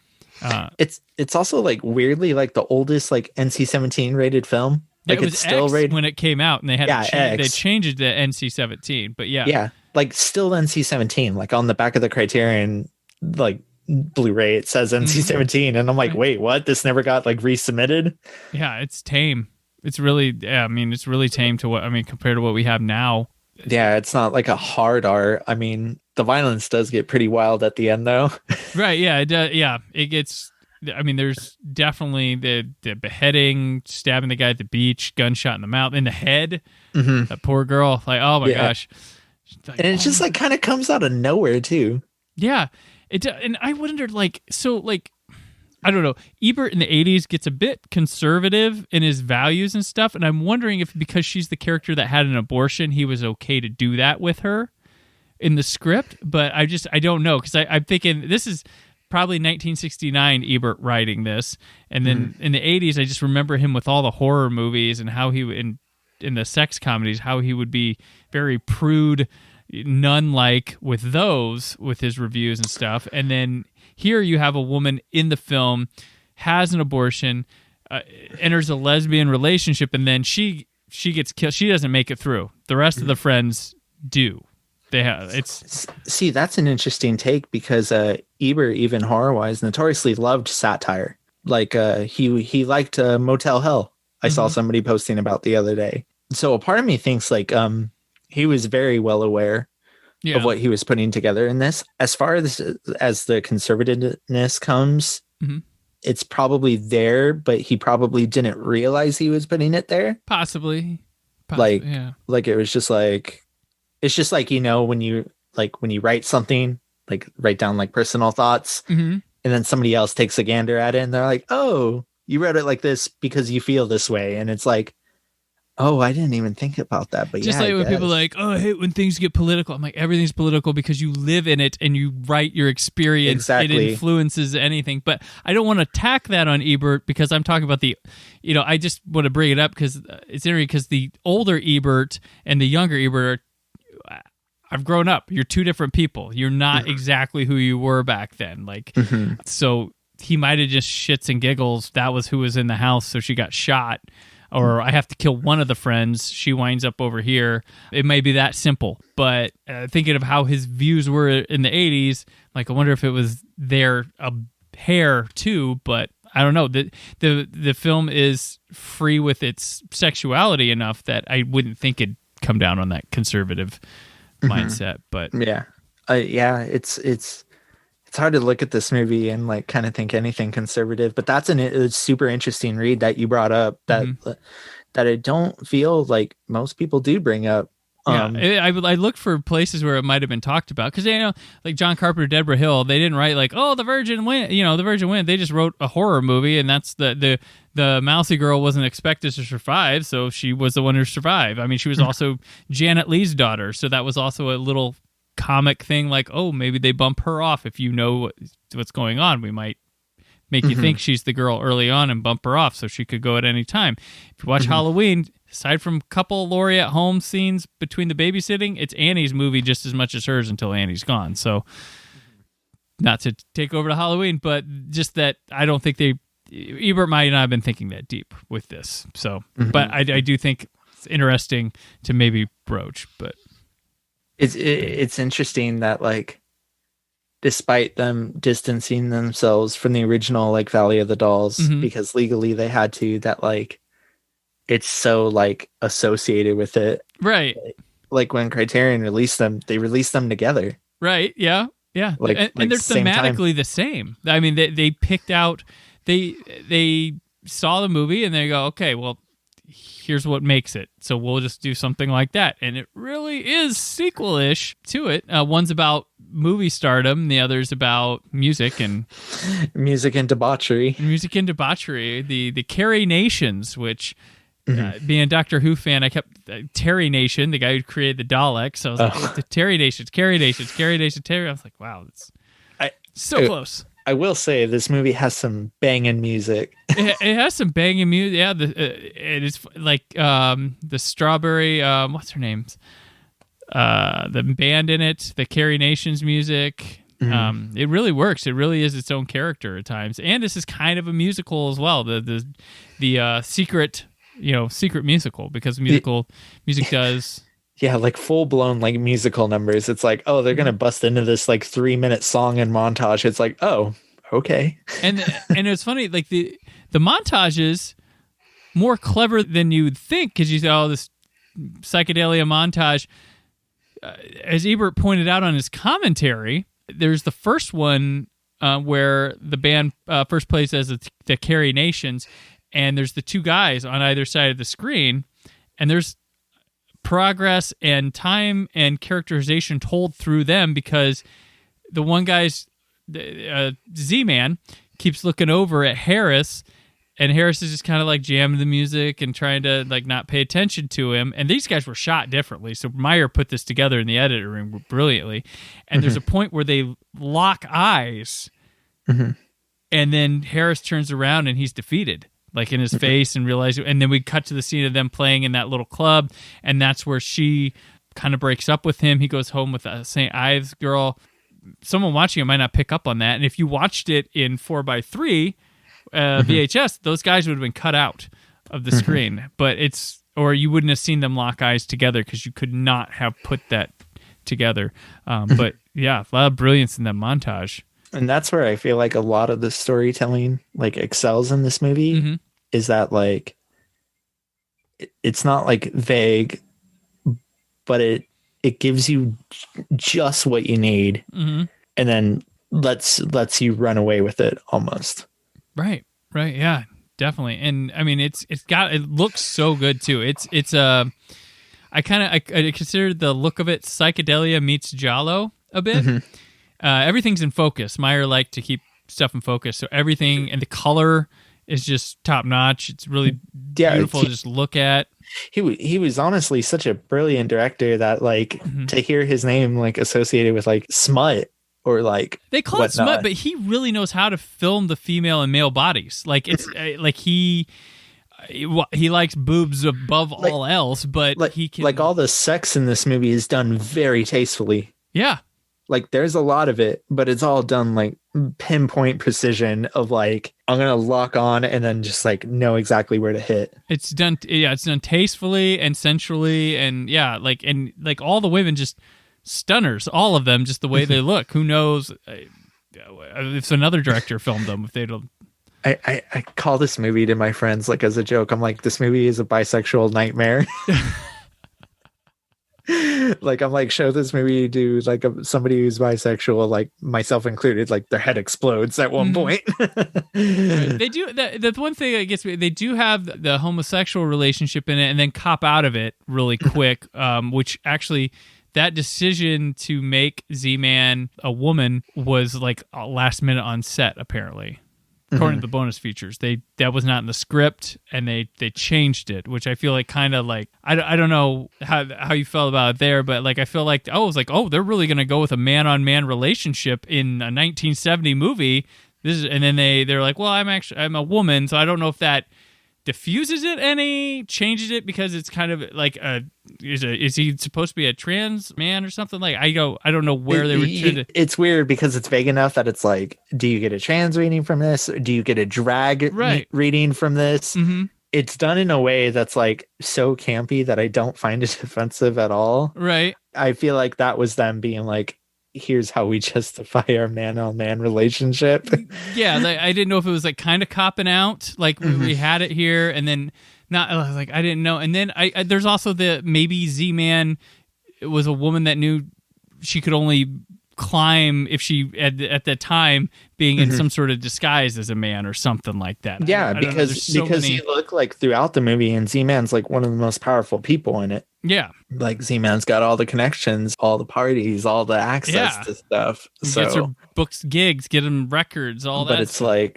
It's also like weirdly like the oldest like NC-17 rated film. Like it was it's still X rated when it came out, and they had they X. changed it to NC-17. But yeah, like still NC-17. Like on the back of the Criterion like Blu-ray, it says NC-17, and I'm like, wait, what? This never got like resubmitted? Yeah, it's tame. It's really, it's really tame to compared to what we have now. Yeah, it's not like a hard R. I mean, the violence does get pretty wild at the end, though. Right? Yeah, it does. Yeah, it gets. I mean, there's definitely the beheading, stabbing the guy at the beach, gunshot in the mouth, in the head. That poor girl. Like, oh my gosh. Like, and it just like kind of comes out of nowhere too. Yeah, and I wondered I don't know. Ebert in the 80s gets a bit conservative in his values and stuff, and I'm wondering if because she's the character that had an abortion, he was okay to do that with her in the script. But I don't know, because I'm thinking this is probably 1969 Ebert writing this, and then in the 80s, I just remember him with all the horror movies and how he in the sex comedies, how he would be very prude, nun-like with his reviews and stuff, and then here you have a woman in the film, has an abortion, enters a lesbian relationship, and then she gets killed. She doesn't make it through. The rest of the friends do. See, that's an interesting take, because Ebert, even horror-wise, notoriously loved satire. Like he liked Motel Hell. I saw somebody posting about the other day. So a part of me thinks like he was very well aware of what he was putting together in this. As far as the conservativeness comes, it's probably there, but he probably didn't realize he was putting it there. Possibly like it was just like, it's just like, when you write something, like write down like personal thoughts, and then somebody else takes a gander at it and they're like, oh, you wrote it like this because you feel this way. And it's like, oh, I didn't even think about that. But just like when people are like, oh, I hate when things get political. I'm like, everything's political because you live in it and you write your experience. Exactly. It influences anything. But I don't want to tack that on Ebert, because I'm talking about I just want to bring it up because it's interesting, because the older Ebert and the younger Ebert I've grown up. You're two different people. You're not exactly who you were back then. Like, so he might have just shits and giggles. That was who was in the house, so she got shot. Or I have to kill one of the friends. She winds up over here. It may be that simple. But thinking of how his views were in the 80s, like I wonder if it was there a hair too. But I don't know. The film is free with its sexuality enough that I wouldn't think it'd come down on that conservative mindset. But it's hard to look at this movie and like kind of think anything conservative, but that's a super interesting read that you brought up that I don't feel like most people do bring up. I looked for places where it might have been talked about, because like John Carpenter, Deborah Hill, they didn't write like, oh, the Virgin went. The Virgin went. They just wrote a horror movie, and that's the mousy girl wasn't expected to survive, so she was the one who survived. I mean, she was also Janet Leigh's daughter, so that was also a little comic thing, like, oh, maybe they bump her off. If you know what's going on, we might make you think she's the girl early on and bump her off so she could go at any time. If you watch Halloween, aside from couple Laurie at home scenes between the babysitting, it's Annie's movie just as much as hers until Annie's gone. So not to take over to Halloween, but just that I don't think Ebert might not have been thinking that deep with this. So, but I do think it's interesting to maybe broach, but it's interesting that like, despite them distancing themselves from the original like Valley of the Dolls, because legally they had to, that like it's so like associated with it, right? Like when Criterion released them, they released them together, right? Yeah. And they're thematically the same. I mean, they picked out, they saw the movie and they go, okay, well, here's what makes it. So we'll just do something like that. And it really is sequel-ish to it. One's about movie stardom, the other's about music and debauchery. The Carrie Nations, which being a Doctor Who fan, I kept Terry Nation, the guy who created the Daleks. So I was like, the Terry Nations, Carrie Nations, Carrie Nation, Terry. I was like, wow, it's so close. I will say this movie has some banging music. It has some banging music. Yeah, it is like the Strawberry. What's her name? The band in it, the Carrie Nations music. It really works. It really is its own character at times, and this is kind of a musical as well. The secret musical, because music does. Yeah, like full-blown like musical numbers. It's like, oh, they're gonna bust into this like 3-minute song and montage. It's like, oh, okay. And it's funny, like the montages more clever than you'd think, because you say, oh, this psychedelia montage. As Ebert pointed out on his commentary, there's the first one where the band first plays as the Carrie Nations, and there's the two guys on either side of the screen, and there's progress and time and characterization told through them, because the one guy's Z-Man keeps looking over at Harris, and Harris is just kind of like jamming the music and trying to like not pay attention to him. And these guys were shot differently, so Meyer put this together in the editor room brilliantly. And there's a point where they lock eyes, and then Harris turns around and he's defeated, like in his face, and realizes. And then we cut to the scene of them playing in that little club, and that's where she kind of breaks up with him. He goes home with a St. Ives girl. Someone watching it might not pick up on that, and if you watched it in 4:3 VHS, those guys would have been cut out of the screen. But or you wouldn't have seen them lock eyes together, because you could not have put that together. But yeah, a lot of brilliance in that montage. And that's where I feel like a lot of the storytelling like excels in this movie, is that like it's not like vague, but it gives you just what you need, and then lets you run away with it almost. Right, yeah, definitely. And I mean, it looks so good too. I consider the look of it psychedelia meets Giallo a bit. Everything's in focus. Meyer liked to keep stuff in focus, so everything and the color is just top notch. It's really beautiful to just look at. He was honestly such a brilliant director that like to hear his name like associated with like smut or like they call it smut, but he really knows how to film the female and male bodies. Like it's like he likes boobs above all else, but he can, like all the sex in this movie is done very tastefully. Yeah. Like there's a lot of it, but it's all done like pinpoint precision of like, I'm going to lock on and then just like know exactly where to hit. It's done tastefully and sensually. And like all the women just stunners, all of them, just the way they look. Who knows if another director filmed them, if they don't. I call this movie to my friends, like as a joke. I'm like, this movie is a bisexual nightmare. Like I'm like, show this movie to like somebody who's bisexual, like myself included, like their head explodes at one point. They do the one thing that gets me, they do have the homosexual relationship in it and then cop out of it really quick, which actually that decision to make Z-Man a woman was like last minute on set, apparently. According to the bonus features, that was not in the script, and they changed it, which I feel like kind of like I don't know how you felt about it there, but like I feel like they're really gonna go with a man-on-man relationship in a 1970 movie. And then they're like, well, I'm a woman, so I don't know if that diffuses it any, changes it, because it's kind of like is he supposed to be a trans man or something? Like I don't know where they were trying to. It's weird because it's vague enough that it's like, do you get a trans reading from this? Or do you get a drag reading from this? It's done in a way that's like so campy that I don't find it offensive at all. Right. I feel like that was them being like, here's how we justify our man-on-man relationship. Yeah, like, I didn't know if it was like kind of copping out, like we had it here, and then not. I was like, I didn't know. And then I there's also the maybe Z-Man was a woman that knew she could only climb if she at that time being in some sort of disguise as a man or something like that. Yeah, I don't know. because There's so many- you look like throughout the movie, and Z-Man's like one of the most powerful people in it. yeah, Like Z-Man's got all the connections, all the parties, all the access to stuff. gets So, her books gigs, get him records, all that.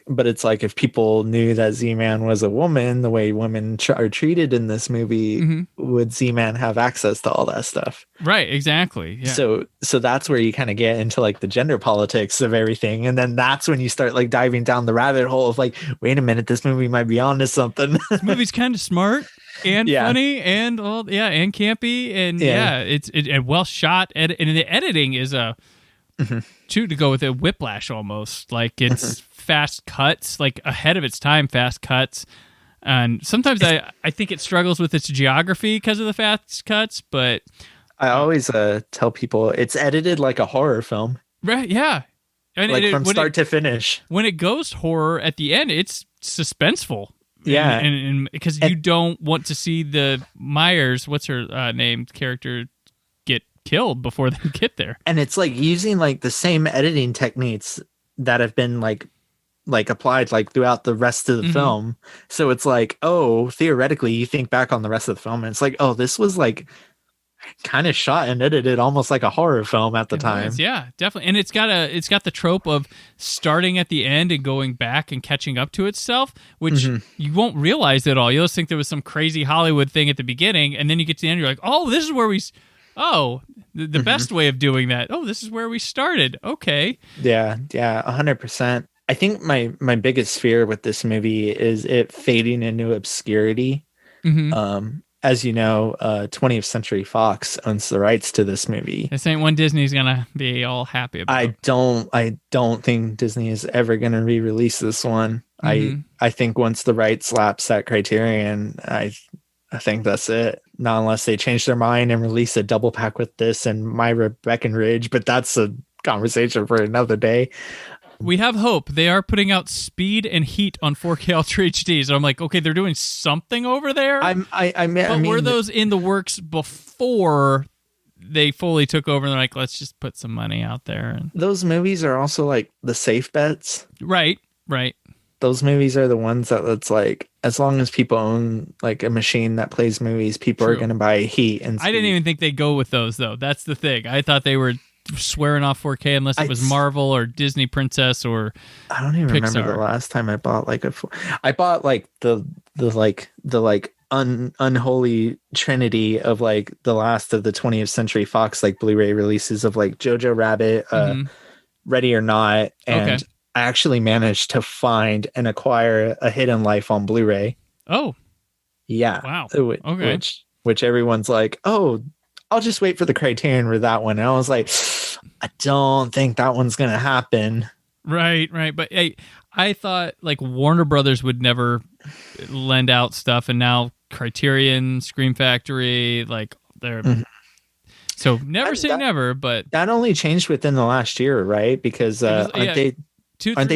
but it's like if people knew that Z-Man was a woman, the way women are treated in this movie, would Z-Man have access to all that stuff? Right, exactly. Yeah. So that's where you kind of get into like the gender politics of everything, and then that's when you start like diving down the rabbit hole of like, wait a minute, this movie might be onto something. This movie's kind of smart and funny and and campy and it's well shot, and the editing is to go with it, whiplash almost. Like it's fast cuts, like ahead of its time, fast cuts. And sometimes I think it struggles with its geography because of the fast cuts, but I always tell people it's edited like a horror film, right? Yeah, and like from start to finish. When it goes horror at the end, it's suspenseful. Yeah, and because you don't want to see the Myers, what's her name, character, get killed before they get there. And it's like using like the same editing techniques that have been like applied like throughout the rest of the film. So it's like, oh, theoretically, you think back on the rest of the film, and it's like, oh, this was like kind of shot and edited almost like a horror film at the time. Yeah, definitely. And it's got the trope of starting at the end and going back and catching up to itself, which you won't realize at all. You'll just think there was some crazy Hollywood thing at the beginning, and then you get to the end, you're like, oh, this is where the best way of doing that. Oh, this is where we started. Okay. Yeah, 100%. I think my biggest fear with this movie is it fading into obscurity. As you know, 20th Century Fox owns the rights to this movie. This ain't one Disney's gonna be all happy about. I don't think Disney is ever gonna re-release this one. I think once the rights lapse at Criterion, I think that's it. Not unless they change their mind and release a double pack with this and Myra Breckenridge, but that's a conversation for another day. We have hope. They are putting out Speed and Heat on 4K Ultra HD. So I'm like, okay, they're doing something over there. Were those in the works before they fully took over? And they're like, let's just put some money out there. Those movies are also like the safe bets. Right. Those movies are the ones that it's like, as long as people own like a machine that plays movies, people are going to buy Heat and Speed. I didn't even think they'd go with those though. That's the thing. I thought they were swearing off 4K unless it was Marvel or Disney Princess or I don't even Pixar. remember the last time I bought like I bought like the unholy trinity of like the last of the 20th Century Fox like Blu-ray releases of like Jojo Rabbit, Ready or Not, and I actually managed to find and acquire A Hidden Life on Blu-ray. Oh, yeah, wow, okay, which everyone's like, oh, I'll just wait for the Criterion for that one. And I was like, I don't think that one's going to happen. Right. But hey, I thought like Warner Brothers would never lend out stuff. And now Criterion, Scream Factory, like they're... So never say never, but... That only changed within the last year, right? Because aren't they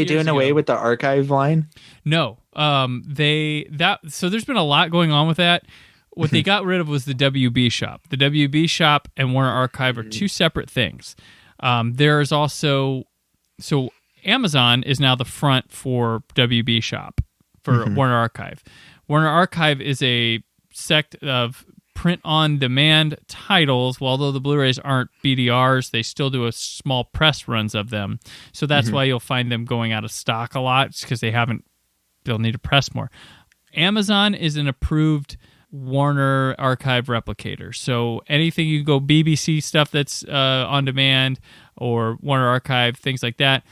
doing away with the archive line? No. So there's been a lot going on with that. What they got rid of was the WB shop. The WB shop and Warner Archive are two separate things. There's also... So Amazon is now the front for WB shop, for Warner Archive. Warner Archive is a sect of print-on-demand titles. Well, although the Blu-rays aren't BDRs, they still do a small press runs of them. So that's why you'll find them going out of stock a lot, because they'll need to press more. Amazon is an approved Warner Archive replicator. So anything you go BBC stuff that's on demand or Warner Archive, things like that,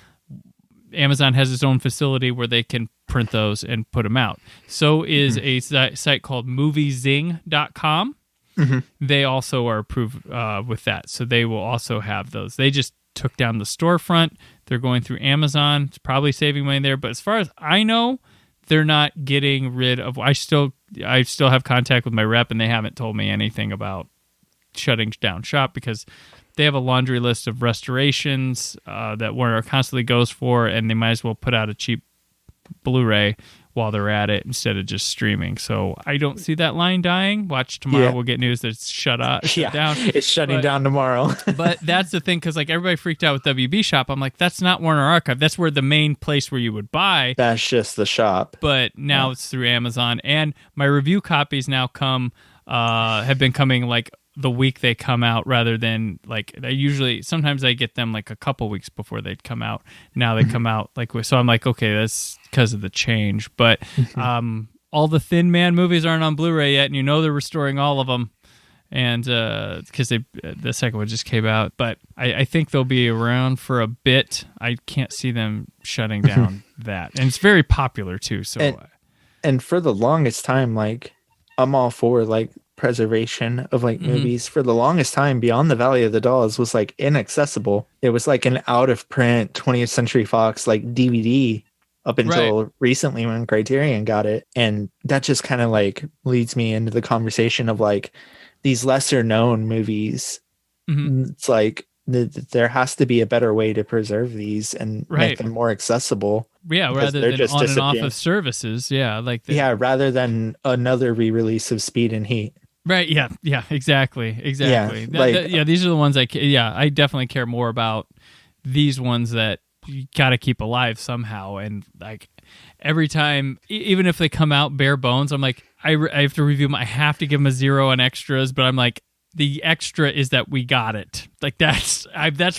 Amazon has its own facility where they can print those and put them out. So is a site called moviezing.com. They also are approved with that. So they will also have those. They just took down the storefront. They're going through Amazon. It's probably saving money there. But as far as I know, they're not getting rid of... I still have contact with my rep, and they haven't told me anything about shutting down shop, because they have a laundry list of restorations that Warner constantly goes for, and they might as well put out a cheap Blu-ray while they're at it instead of just streaming. So I don't see that line dying. Watch tomorrow. Yeah. We'll get news that it's shut down. It's shutting down tomorrow. But that's the thing, because like everybody freaked out with WB Shop. I'm like, that's not Warner Archive. That's where the main place where you would buy. That's just the shop. But now it's through Amazon, and my review copies now have been coming like the week they come out, rather than like sometimes I get them like a couple weeks before they'd come out. Now they come out so I'm like, okay, that's because of the change. But all the Thin Man movies aren't on Blu-ray yet, and they're restoring all of them, and because the second one just came out. But I think they'll be around for a bit. I can't see them shutting down that, and it's very popular too. So and for the longest time, like I'm all for like preservation of like movies. For the longest time, Beyond the Valley of the Dolls was like inaccessible. It was like an out of print 20th Century Fox like DVD up until recently when Criterion got it. And that just kind of like leads me into the conversation of like these lesser known movies. It's like there has to be a better way to preserve these and make them more accessible. Yeah, rather than on and off of services. Yeah, rather than another re-release of Speed and Heat. Right. Yeah. Exactly. Yeah, these are the ones I definitely care more about. These ones that you got to keep alive somehow, and like every time, even if they come out bare bones, I'm like, I have to review them. I have to give them a 0 on extras, but I'm like, the extra is that we got it. Like that's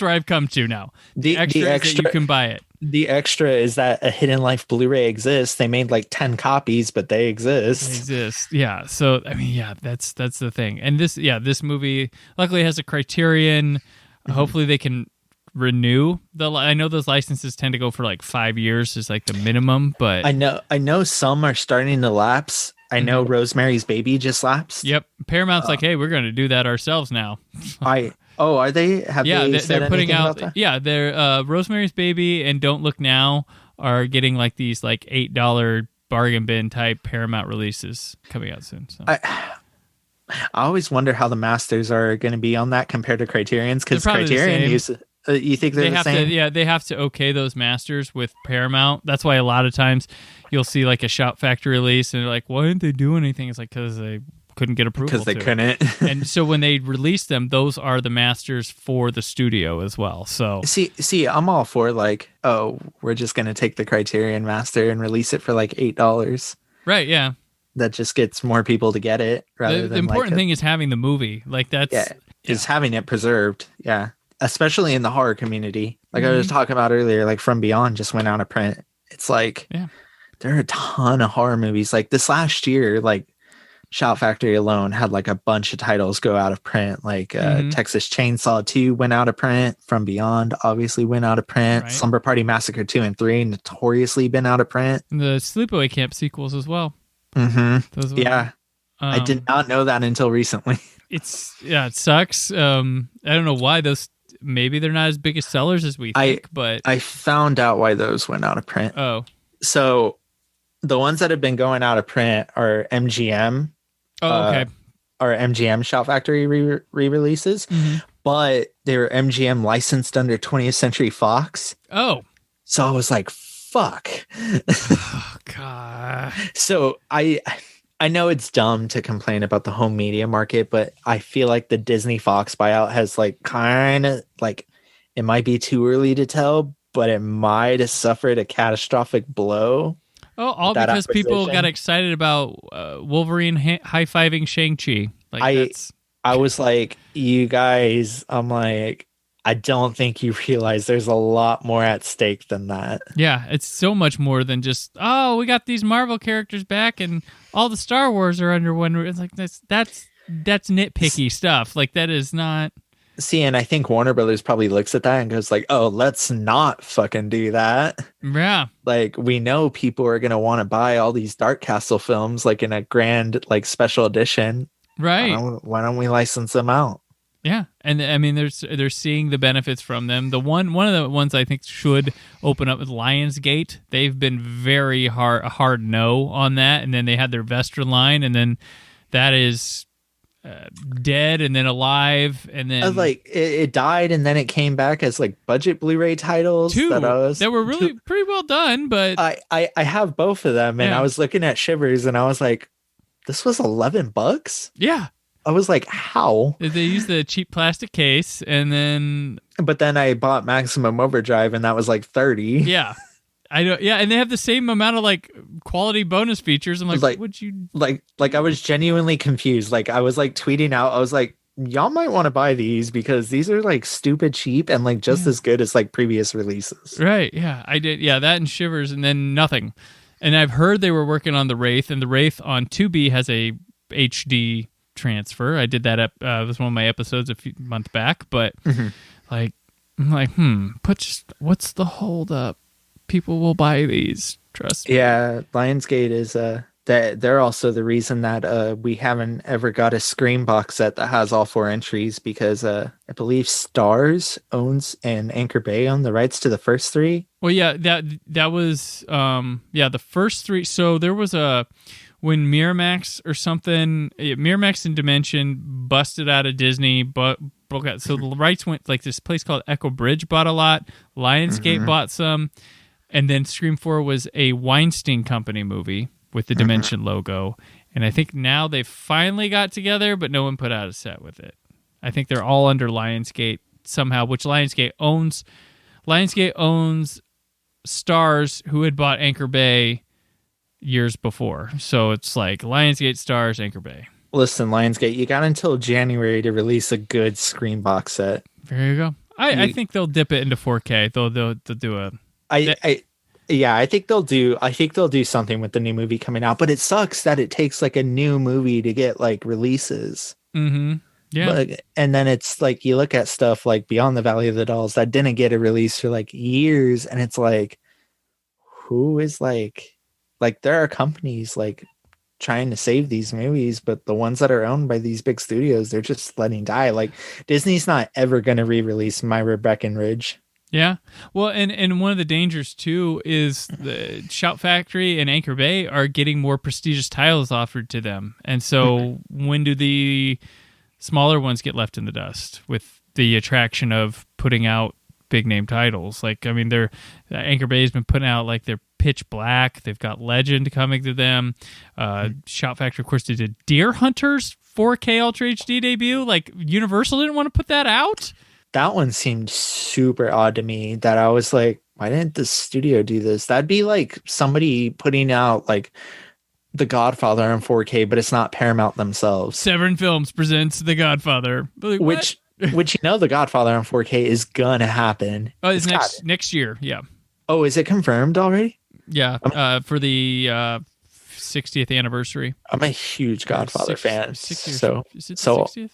where I've come to now. The extra is that you can buy it. The extra is that a Hidden Life Blu-ray exists. They made like 10 copies, but they exist. Yeah. So I mean, yeah, that's the thing. And this movie luckily has a Criterion. Hopefully they can renew I know those licenses tend to go for like 5 years is like the minimum, but I know some are starting to lapse. I know Rosemary's Baby just lapsed. Yep. Paramount's like, hey, we're going to do that ourselves now. Are they? They're putting out. Yeah, they're Rosemary's Baby and Don't Look Now are getting like these like $8 bargain bin type Paramount releases coming out soon. So. I always wonder how the masters are going to be on that compared to Criterion's, because Criterion you think they're the same? They have to okay those masters with Paramount. That's why a lot of times you'll see like a Shout Factory release and they're like, why didn't they do anything? It's like because they couldn't get approval. Because they couldn't. And so when they release them, those are the masters for the studio as well. So see, I'm all for like, oh, we're just going to take the Criterion master and release it for like $8. Right, yeah. That just gets more people to get it. The important thing is having the movie. Like that's is having it preserved. Yeah. Especially in the horror community. Like I was talking about earlier, like From Beyond just went out of print. It's like there are a ton of horror movies. Like this last year, like Shout Factory alone had like a bunch of titles go out of print. Like Texas Chainsaw 2 went out of print. From Beyond obviously went out of print. Right. Slumber Party Massacre 2 and 3 notoriously been out of print. The Sleepaway Camp sequels as well. Yeah. I did not know that until recently. It sucks. I don't know why those. Maybe they're not as big as sellers as we think, but I found out why those went out of print. Oh, so the ones that have been going out of print are MGM. Oh, okay. Are MGM Shout Factory re-releases, but they were MGM licensed under 20th Century Fox. Oh, so I was like, fuck. Oh, God. So I know it's dumb to complain about the home media market, but I feel like the Disney Fox buyout has like kind of like, it might be too early to tell, but it might have suffered a catastrophic blow. Oh, all because people got excited about Wolverine high-fiving Shang-Chi. Like I was like, you guys, I'm like, I don't think you realize there's a lot more at stake than that. Yeah, it's so much more than just, we got these Marvel characters back and all the Star Wars are under one. It's like that's nitpicky stuff. Like that is not. See, and I think Warner Brothers probably looks at that and goes like, oh, let's not fucking do that. Yeah. Like we know people are going to want to buy all these Dark Castle films like in a grand like special edition. Right. Why don't we license them out? Yeah, and I mean, they're seeing the benefits from them. The one of the ones I think should open up with Lionsgate. They've been very hard no on that, and then they had their Vestra line, and then that is dead and then alive and then Like it died and then it came back as like budget Blu-ray titles two that were really pretty well done. But I have both of them, and Yeah. I was looking at Shivers and I was like, this was $11. yeah, I was like, how? they used the cheap plastic case and then But then I bought Maximum Overdrive and that was like 30. yeah. I know, yeah, and they have the same amount of like quality bonus features. I'm like, would you? Like I was genuinely confused. Like I was like tweeting out, I was like, y'all might want to buy these because these are like stupid cheap and like just as good as like previous releases. Right? Yeah, I did. Yeah, that and Shivers, and then nothing. And I've heard they were working on the Wraith, and the Wraith on Tubi has a HD transfer. I did that. It was one of my episodes a few months back, but like, I'm like, what's the hold up? People will buy these. Trust me. Yeah, Lionsgate is that they're also the reason that we haven't ever got a Scream box set that has all 4 entries because I believe Starz owns and Anchor Bay own the rights to the first 3. Well, yeah, that was the first 3. So there was when Miramax or something, Miramax and Dimension busted out of Disney, but broke out. So the rights went like this place called Echo Bridge bought a lot, Lionsgate bought some, and then Scream 4 was a Weinstein Company movie with the Dimension logo. And I think now they finally got together, but no one put out a set with it. I think they're all under Lionsgate somehow, which Lionsgate owns. Lionsgate owns Starz, who had bought Anchor Bay years before. So it's like Lionsgate, Starz, Anchor Bay. Listen, Lionsgate, you got until January to release a good Scream box set. There you go. I think they'll dip it into 4K. They'll do a. I think they'll do something with the new movie coming out, but it sucks that it takes like a new movie to get like releases. Mm-hmm. Yeah. But, and then it's like you look at stuff like Beyond the Valley of the Dolls that didn't get a release for like years, and it's like, who is like there are companies like trying to save these movies, but the ones that are owned by these big studios, they're just letting die. Like Disney's not ever going to re-release Myra Breckenridge. Yeah. Well, and one of the dangers too is the Shout Factory and Anchor Bay are getting more prestigious titles offered to them. And so when do the smaller ones get left in the dust with the attraction of putting out big name titles? Like, I mean, Anchor Bay has been putting out like their Pitch Black. They've got Legend coming to them. Shout Factory, of course, they did Deer Hunters 4K Ultra HD debut. Like Universal didn't want to put that out. That one seemed super odd to me that I was like, why didn't the studio do this? That'd be like somebody putting out like The Godfather in 4K, but it's not Paramount themselves. Severn Films presents The Godfather. Like, which The Godfather in 4K is gonna happen. Oh, it's next year. Yeah. Oh, is it confirmed already? Yeah. For the 60th anniversary. I'm a huge Godfather fan. 60 so is it the 60th?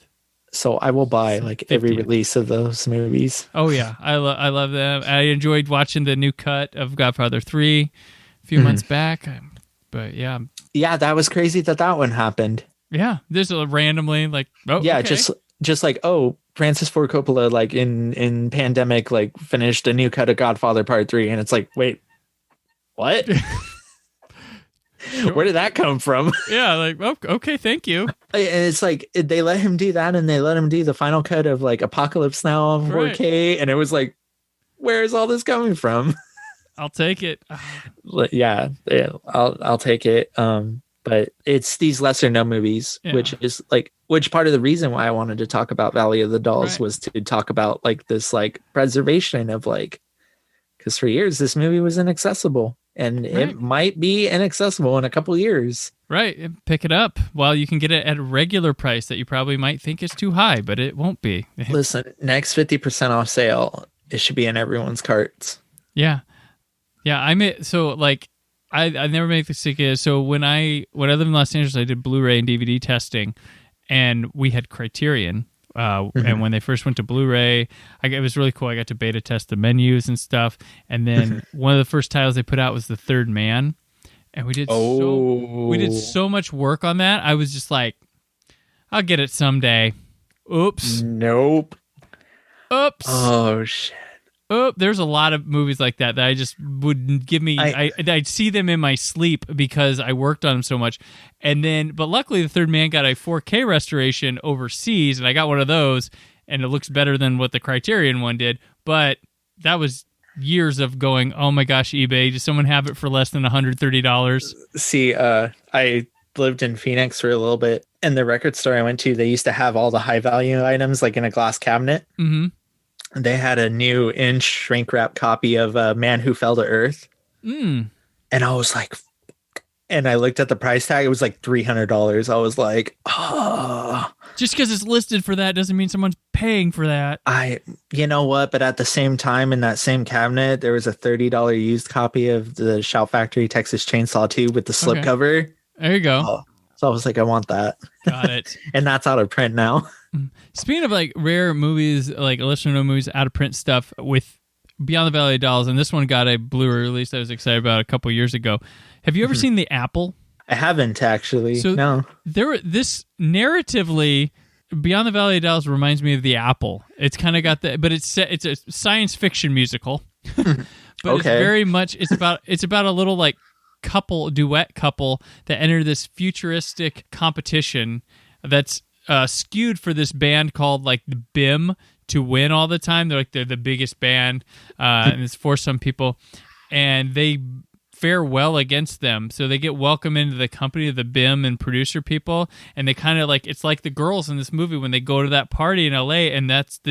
So I will buy like 50th. every release of those movies. Oh yeah, I love them. I enjoyed watching the new cut of Godfather 3 a few months back. But yeah, that was crazy that one happened. Yeah, there's randomly like yeah, okay. just like Francis Ford Coppola like in pandemic like finished a new cut of Godfather Part 3, and it's like, wait, what? Where did that come from? Yeah, like, okay, thank you. And it's like they let him do that, and they let him do the final cut of like Apocalypse Now on 4K, right. And it was like, where is all this coming from? I'll take it. yeah, I'll take it. But it's these lesser known movies, which part of the reason why I wanted to talk about Valley of the Dolls was to talk about like this like preservation of like, because for years this movie was inaccessible. And it might be inaccessible in a couple years. Right. And pick it up while you can get it at a regular price that you probably might think is too high, but it won't be. Listen, next 50% off sale, it should be in everyone's carts. Yeah. Yeah. I never make this again. So when I lived in Los Angeles, I did Blu-ray and DVD testing, and we had Criterion. And when they first went to Blu-ray, it was really cool. I got to beta test the menus and stuff. And then one of the first titles they put out was The Third Man, and we did so much work on that. I was just like, I'll get it someday. Oops. Nope. Oops. Oh shit. Oh, there's a lot of movies like that I just wouldn't give me. I'd see them in my sleep because I worked on them so much. But luckily, The Third Man got a 4K restoration overseas, and I got one of those, and it looks better than what the Criterion one did. But that was years of going, oh my gosh, eBay, does someone have it for less than $130? See, I lived in Phoenix for a little bit, and the record store I went to, they used to have all the high value items like in a glass cabinet. Mm-hmm. They had a new inch shrink wrap copy of Man Who Fell to Earth. And I was like, and I looked at the price tag, it was like $300. I was like, oh. Just because it's listed for that doesn't mean someone's paying for that. You know what? But at the same time, in that same cabinet, there was a $30 used copy of the Shout Factory Texas Chainsaw 2 with the slipcover. There you go. Oh, so I was like, I want that. Got it. And that's out of print now. Speaking of like rare movies, like lesser known movies, out of print stuff with Beyond the Valley of Dolls, and this one got a Blu-ray release I was excited about a couple years ago. Have you ever seen The Apple? I haven't actually. So no. This narratively, Beyond the Valley of Dolls reminds me of The Apple. It's kind of got that, but it's a science fiction musical. But It's very much it's about a little like duet couple that enter this futuristic competition that's skewed for this band called like the BIM to win all the time. They're the biggest band, and it's for some people, and they fare well against them, so they get welcome into the company of the BIM and producer people, and they kind of like, it's like the girls in this movie when they go to that party in LA, and that's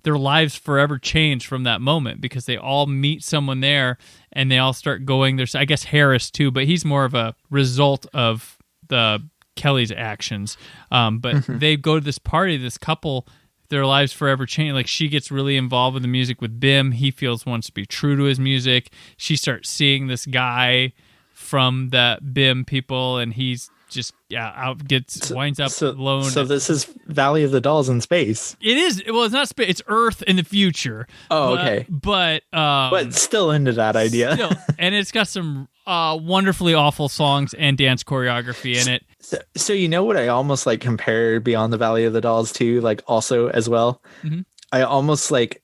their lives forever change from that moment because they all meet someone there and they all start going. There's, I guess, Harris too, but he's more of a result of the Kelly's actions. But they go to this party, this couple, their lives forever change. Like she gets really involved with the music with Bim. He wants to be true to his music. She starts seeing this guy from the Bim people, and he's just winds up alone. So this is Valley of the Dolls in space. It is. Well, it's not space. It's Earth in the future. Oh, okay. But still into that idea. And it's got some wonderfully awful songs and dance choreography in it. So you know what I almost like compare Beyond the Valley of the Dolls to, like also as well. Mm-hmm. I almost like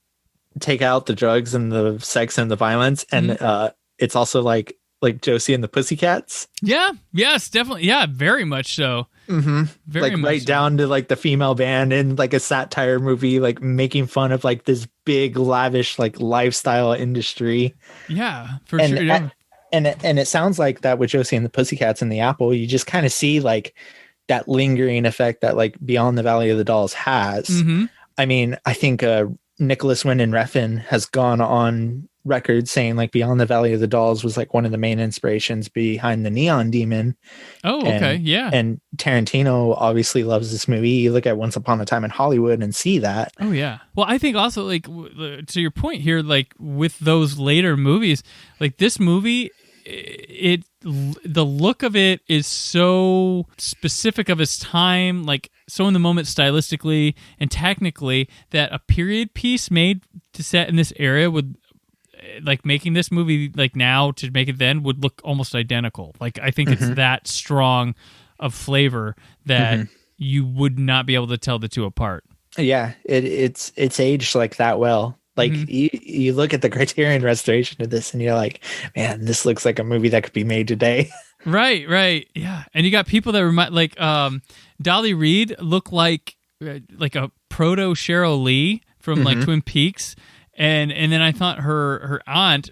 take out the drugs and the sex and the violence, and it's also like Josie and the Pussycats. Yeah. Yes, definitely. Yeah, very much so. Mm-hmm. Very like much right so. Down to like the female band in like a satire movie, like making fun of like this big lavish like lifestyle industry. Yeah, for sure. Yeah. And it sounds like that with Josie and the Pussycats and the Apple. You just kind of see like that lingering effect that like Beyond the Valley of the Dolls has. Mm-hmm. I mean, I think Nicholas Winding Refn has gone on record saying like Beyond the Valley of the Dolls was like one of the main inspirations behind the Neon Demon. Oh, okay. Yeah. And Tarantino obviously loves this movie. You look at Once Upon a Time in Hollywood and see that. Oh, yeah. Well, I think also like to your point here, like with those later movies, like this movie, the look of it is so specific of its time, like so in the moment stylistically and technically, that a period piece made to set in this area would, like making this movie like now to make it then would look almost identical. Like I think it's that strong of flavor that you would not be able to tell the two apart. Yeah, it's aged like that well. Like you look at the Criterion restoration of this and you're like, man, this looks like a movie that could be made today. Right. Yeah. And you got people that remind, like Dolly Reed looked like a proto Cheryl Lee from like Twin Peaks. And then I thought her aunt,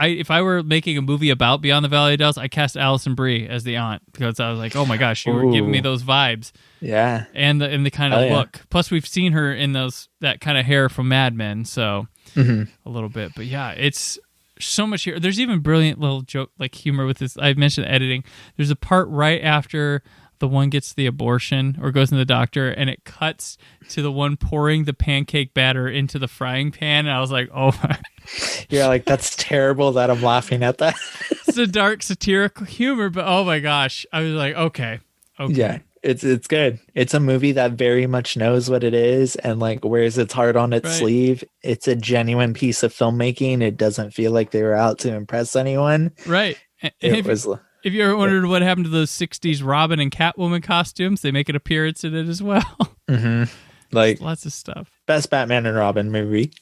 if I were making a movie about Beyond the Valley of Dolls, I cast Alison Brie as the aunt because I was like, oh my gosh, you were giving me those vibes. Yeah. And the kind of look. Plus we've seen her in that kind of hair from Mad Men, so a little bit. But yeah, it's so much here. There's even brilliant little joke, like humor with this. I mentioned editing. There's a part right after the one gets the abortion or goes to the doctor, and it cuts to the one pouring the pancake batter into the frying pan. And I was like, oh my. Yeah, like that's terrible that I'm laughing at that. It's a dark satirical humor, but oh my gosh. I was like, okay. Yeah, it's good. It's a movie that very much knows what it is and like wears its heart on its sleeve. It's a genuine piece of filmmaking. It doesn't feel like they were out to impress anyone. Right. If you ever wondered what happened to those 60s Robin and Catwoman costumes, they make an appearance in it as well. Like Lots of stuff. best Batman and Robin movie.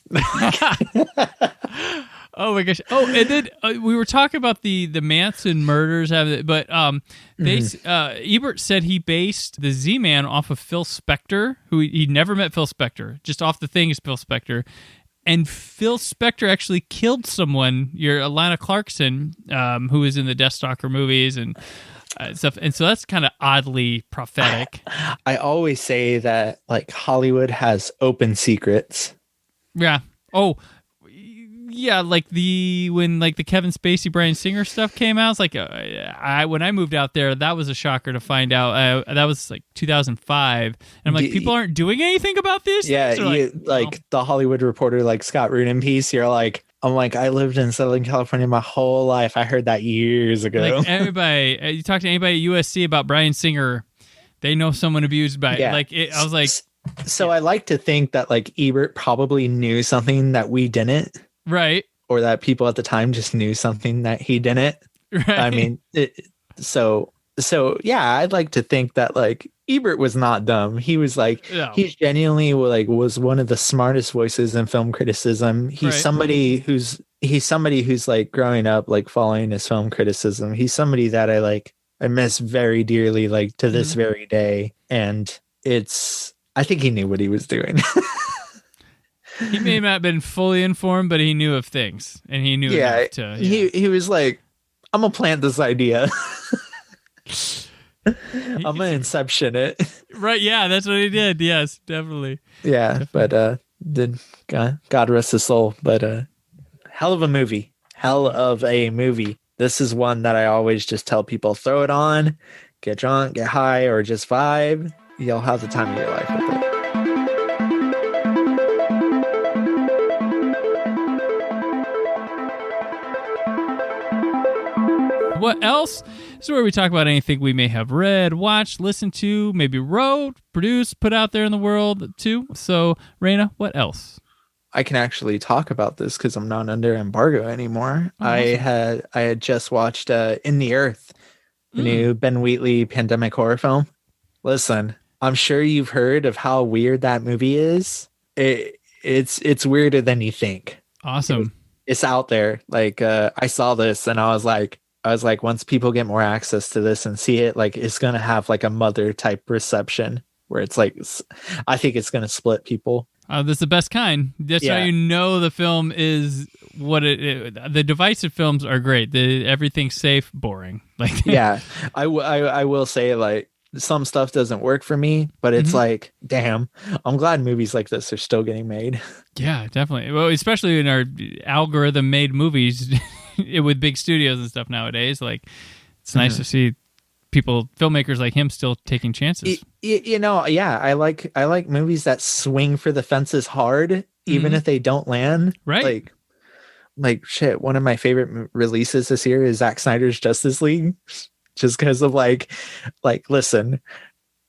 Oh my gosh! Oh, and then we were talking about the Manson murders, but Ebert said he based the Z-Man off of Phil Spector, who he never met Phil Spector, just off the thing is Phil Spector, and Phil Spector actually killed someone, your Alana Clarkson, who was in the Deathstalker movies and stuff, and so that's kind of oddly prophetic. I always say that like Hollywood has open secrets. Yeah. Oh. Yeah, like when the Kevin Spacey, Bryan Singer stuff came out, it's like when I moved out there, that was a shocker to find out. That was like 2005, and I'm like, people aren't doing anything about this. Yeah, like the Hollywood Reporter, like Scott Rudin piece. You're like, I'm like, I lived in Southern California my whole life. I heard that years ago. Like everybody, you talk to anybody at USC about Bryan Singer, they know someone abused by it. Like I was like, so I like to think that like Ebert probably knew something that we didn't. Right. Or that people at the time just knew something that he didn't. Right. I mean, so yeah, I'd like to think that like Ebert was not dumb. He was like, he genuinely like was one of the smartest voices in film criticism. He's somebody who's like growing up, like following his film criticism. He's somebody that I miss very dearly, like to this very day. And I think he knew what he was doing. He may not have been fully informed, but he knew of things, and he knew enough to. Yeah. He was like, "I'm gonna plant this idea. I'm gonna inception it." Right? Yeah, that's what he did. Yes, definitely. Yeah, but did God rest his soul? But hell of a movie. This is one that I always just tell people: throw it on, get drunk, get high, or just vibe. You'll have the time of your life with it. What else? This is where we talk about anything we may have read, watched, listened to, maybe wrote, produced, put out there in the world too. So, Reyna, what else? I can actually talk about this because I'm not under embargo anymore. Oh, awesome. I had just watched In the Earth, the new Ben Wheatley pandemic horror film. Listen, I'm sure you've heard of how weird that movie is. It's weirder than you think. Awesome. It's out there. Like I saw this and I was like, once people get more access to this and see it, like it's going to have like a Mother type reception where it's like, I think it's going to split people. That's the best kind. That's how you know the film is what the divisive films are great. Everything's safe, boring. Like, yeah, I will say like some stuff doesn't work for me, but it's like, damn, I'm glad movies like this are still getting made. Yeah, definitely. Well, especially in our algorithm made movies with big studios and stuff nowadays. Like, it's nice to see filmmakers like him still taking chances. I like movies that swing for the fences hard, even if they don't land. Right. Like shit. One of my favorite releases this year is Zack Snyder's Justice League, just because of like, listen,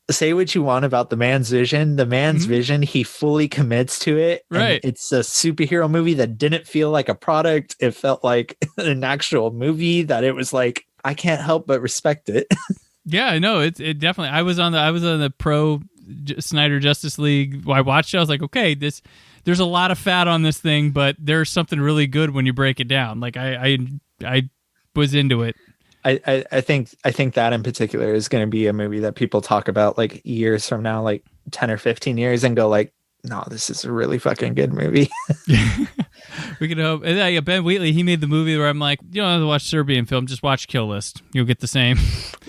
say what you want about the man's vision. The man's vision, he fully commits to it. Right. And it's a superhero movie that didn't feel like a product. It felt like an actual movie that it was like, I can't help but respect it. Yeah, no, it definitely. I was on the pro Snyder Justice League. I watched it. I was like, okay, there's a lot of fat on this thing, but there's something really good when you break it down. Like I was into it. I think that in particular is going to be a movie that people talk about like years from now, like 10 or 15 years, and go like, no, this is a really fucking good movie. We can hope. And Ben Wheatley, he made the movie where I'm like, you don't have to watch Serbian film, just watch Kill List. You'll get the same.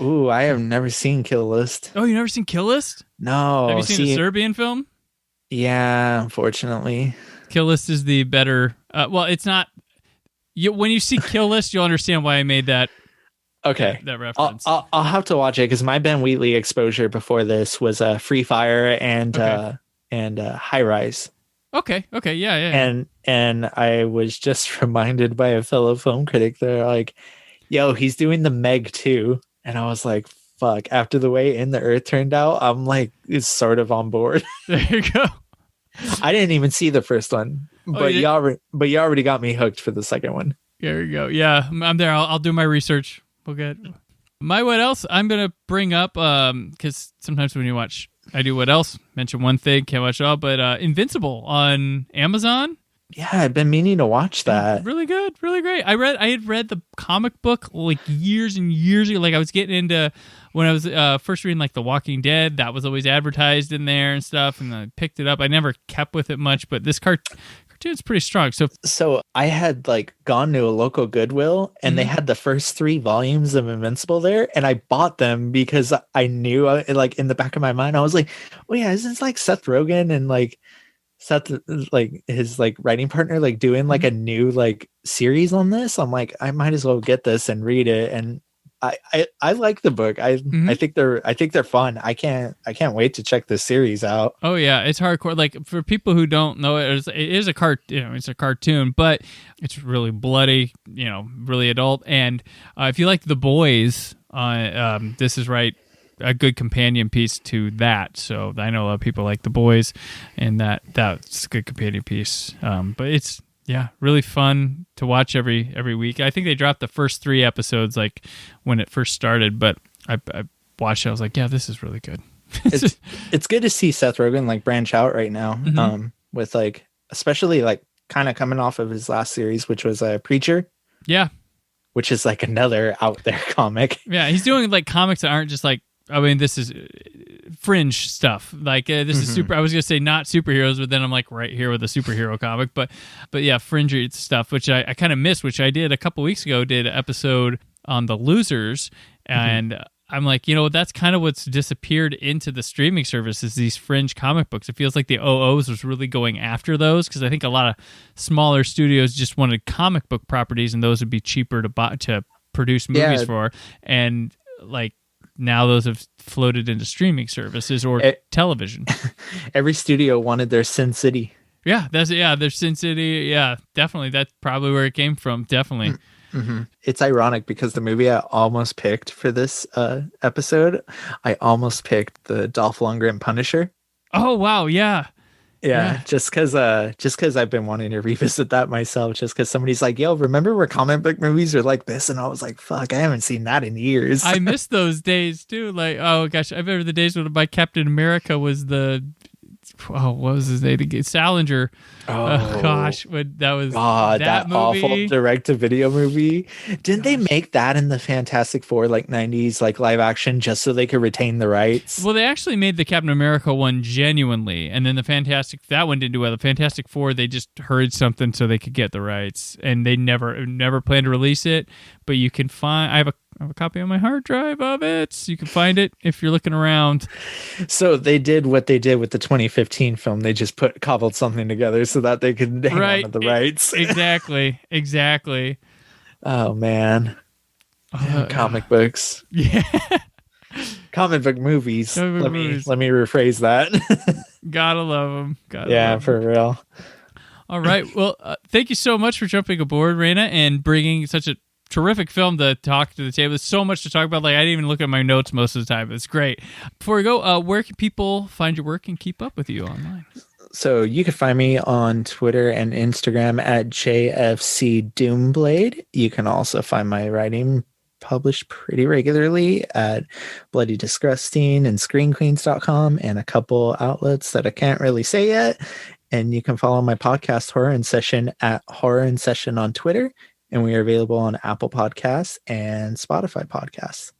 Ooh, I have never seen Kill List. Oh, you never seen Kill List? No. Have you seen the Serbian film? Yeah, unfortunately. Kill List is the better. Well, it's not. When you see Kill List, you'll understand why I made that. Okay, that reference. I'll have to watch it because my Ben Wheatley exposure before this was Free Fire and High Rise. Okay, yeah. And I was just reminded by a fellow film critic. They're like, "Yo, he's doing the Meg too," and I was like, "Fuck!" After the way In the Earth turned out, I'm like, it's sort of on board. There you go. I didn't even see the first one, but you already got me hooked for the second one. There you go. Yeah, I'm there. I'll do my research. We'll get. My what else I'm going to bring up, because sometimes when you watch, I do what else, mention one thing, can't watch it all, but Invincible on Amazon. Yeah, I've been meaning to watch that. Really good, really great. I had read the comic book like years and years ago. Like I was getting into when I was first reading like The Walking Dead. That was always advertised in there and stuff, and I picked it up. I never kept with it much, but this cartoon's pretty strong. So I had like gone to a local Goodwill and they had the first 3 volumes of Invincible there, and I bought them because I knew, like in the back of my mind, I was like, "Oh yeah, isn't it like Seth Rogen and like Seth, like his like writing partner, like doing like a new like series on this?" I'm like, I might as well get this and read it. And I like the book. I think they're fun. I can't wait to check this series out. Oh yeah, it's hardcore. Like for people who don't know it is a it's a cartoon, but it's really bloody, really adult. And if you like The Boys, this is a good companion piece to that. So I know a lot of people like The Boys, and that's a good companion piece. But it's really fun to watch every week. I think they dropped the first 3 episodes like when it first started, but I watched it. I was like, yeah, this is really good. It's good to see Seth Rogen like branch out right now. With like, especially like kind of coming off of his last series, which was Preacher. Yeah. Which is like another out there comic. Yeah. He's doing like comics that aren't just like, I mean, this is fringe stuff. Like this is super. I was gonna say not superheroes, but then I'm like right here with a superhero comic. But yeah, fringe stuff, which I kind of missed. Which I did a couple weeks ago. Did an episode on the Losers, and I'm like, that's kind of what's disappeared into the streaming services. These fringe comic books. It feels like the OOs was really going after those because I think a lot of smaller studios just wanted comic book properties, and those would be cheaper to produce movies for, and like. Now those have floated into streaming services or television. Every studio wanted their Sin City. Yeah, their Sin City. Yeah, definitely. That's probably where it came from. Definitely. It's ironic because the movie I almost picked for this episode, I almost picked the Dolph Lundgren Punisher. Oh wow, yeah. Yeah, just because I've been wanting to revisit that myself, just because somebody's like, yo, remember where comic book movies are like this? And I was like, fuck, I haven't seen that in years. I miss those days too. Like, oh gosh, I remember the days when my Captain America was what was his name again? Salinger. Oh gosh, that was that movie. Awful direct-to-video movie. Didn't they make that in the Fantastic Four like 90s like live action just so they could retain the rights? Well, they actually made the Captain America one genuinely, and then that one didn't do well. The Fantastic Four, they just heard something so they could get the rights, and they never planned to release it. But you can find. I have a copy on my hard drive of it. You can find it if you're looking around. So they did what they did with the 2015 film. They just cobbled something together so that they could hang on to the rights. Exactly. Oh man. Comic books. Yeah. Comic book movies. Let me rephrase that. Gotta love them. For real. All right. Well, thank you so much for jumping aboard, Reyna, and bringing such a terrific film to talk to the table. There's so much to talk about. Like I didn't even look at my notes most of the time. It's great. Before we go, where can people find your work and keep up with you online? So you can find me on Twitter and Instagram at JFC Doomblade. You can also find my writing published pretty regularly at Bloody Disgusting and ScreenQueens.com and a couple outlets that I can't really say yet. And you can follow my podcast Horror in Session at Horror in Session on Twitter. And we are available on Apple Podcasts and Spotify Podcasts.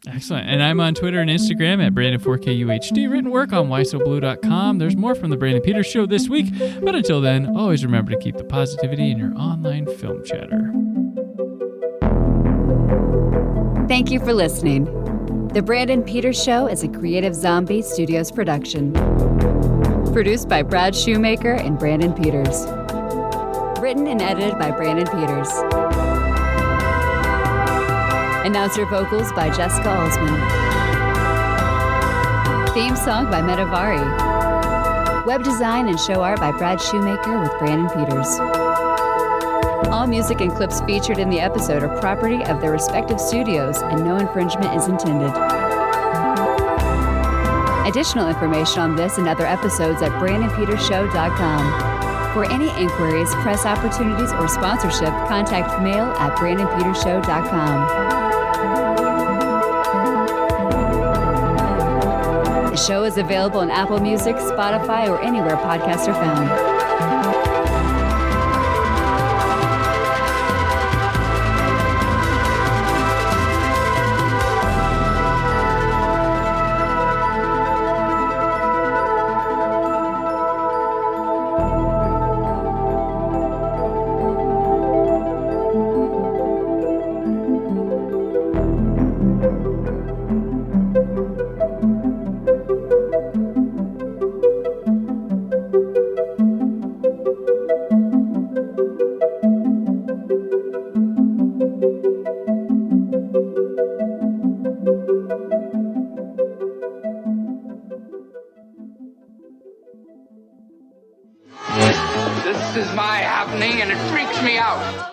Excellent. And I'm on Twitter and Instagram at Brandon4KUHD. Written work on whysobblue.com. There's more from the Brandon Peters Show this week. But until then, always remember to keep the positivity in your online film chatter. Thank you for listening. The Brandon Peters Show is a Creative Zombie Studios production. Produced by Brad Shoemaker and Brandon Peters. Written and edited by Brandon Peters. Announcer vocals by Jessica Alsman. Theme song by Metavari. Web design and show art by Brad Shoemaker with Brandon Peters. All music and clips featured in the episode are property of their respective studios and no infringement is intended. Additional information on this and other episodes at BrandonPetersShow.com. For any inquiries, press opportunities, or sponsorship, contact mail at BrandonPetersShow.com. The show is available on Apple Music, Spotify, or anywhere podcasts are found. This is my happening and it freaks me out.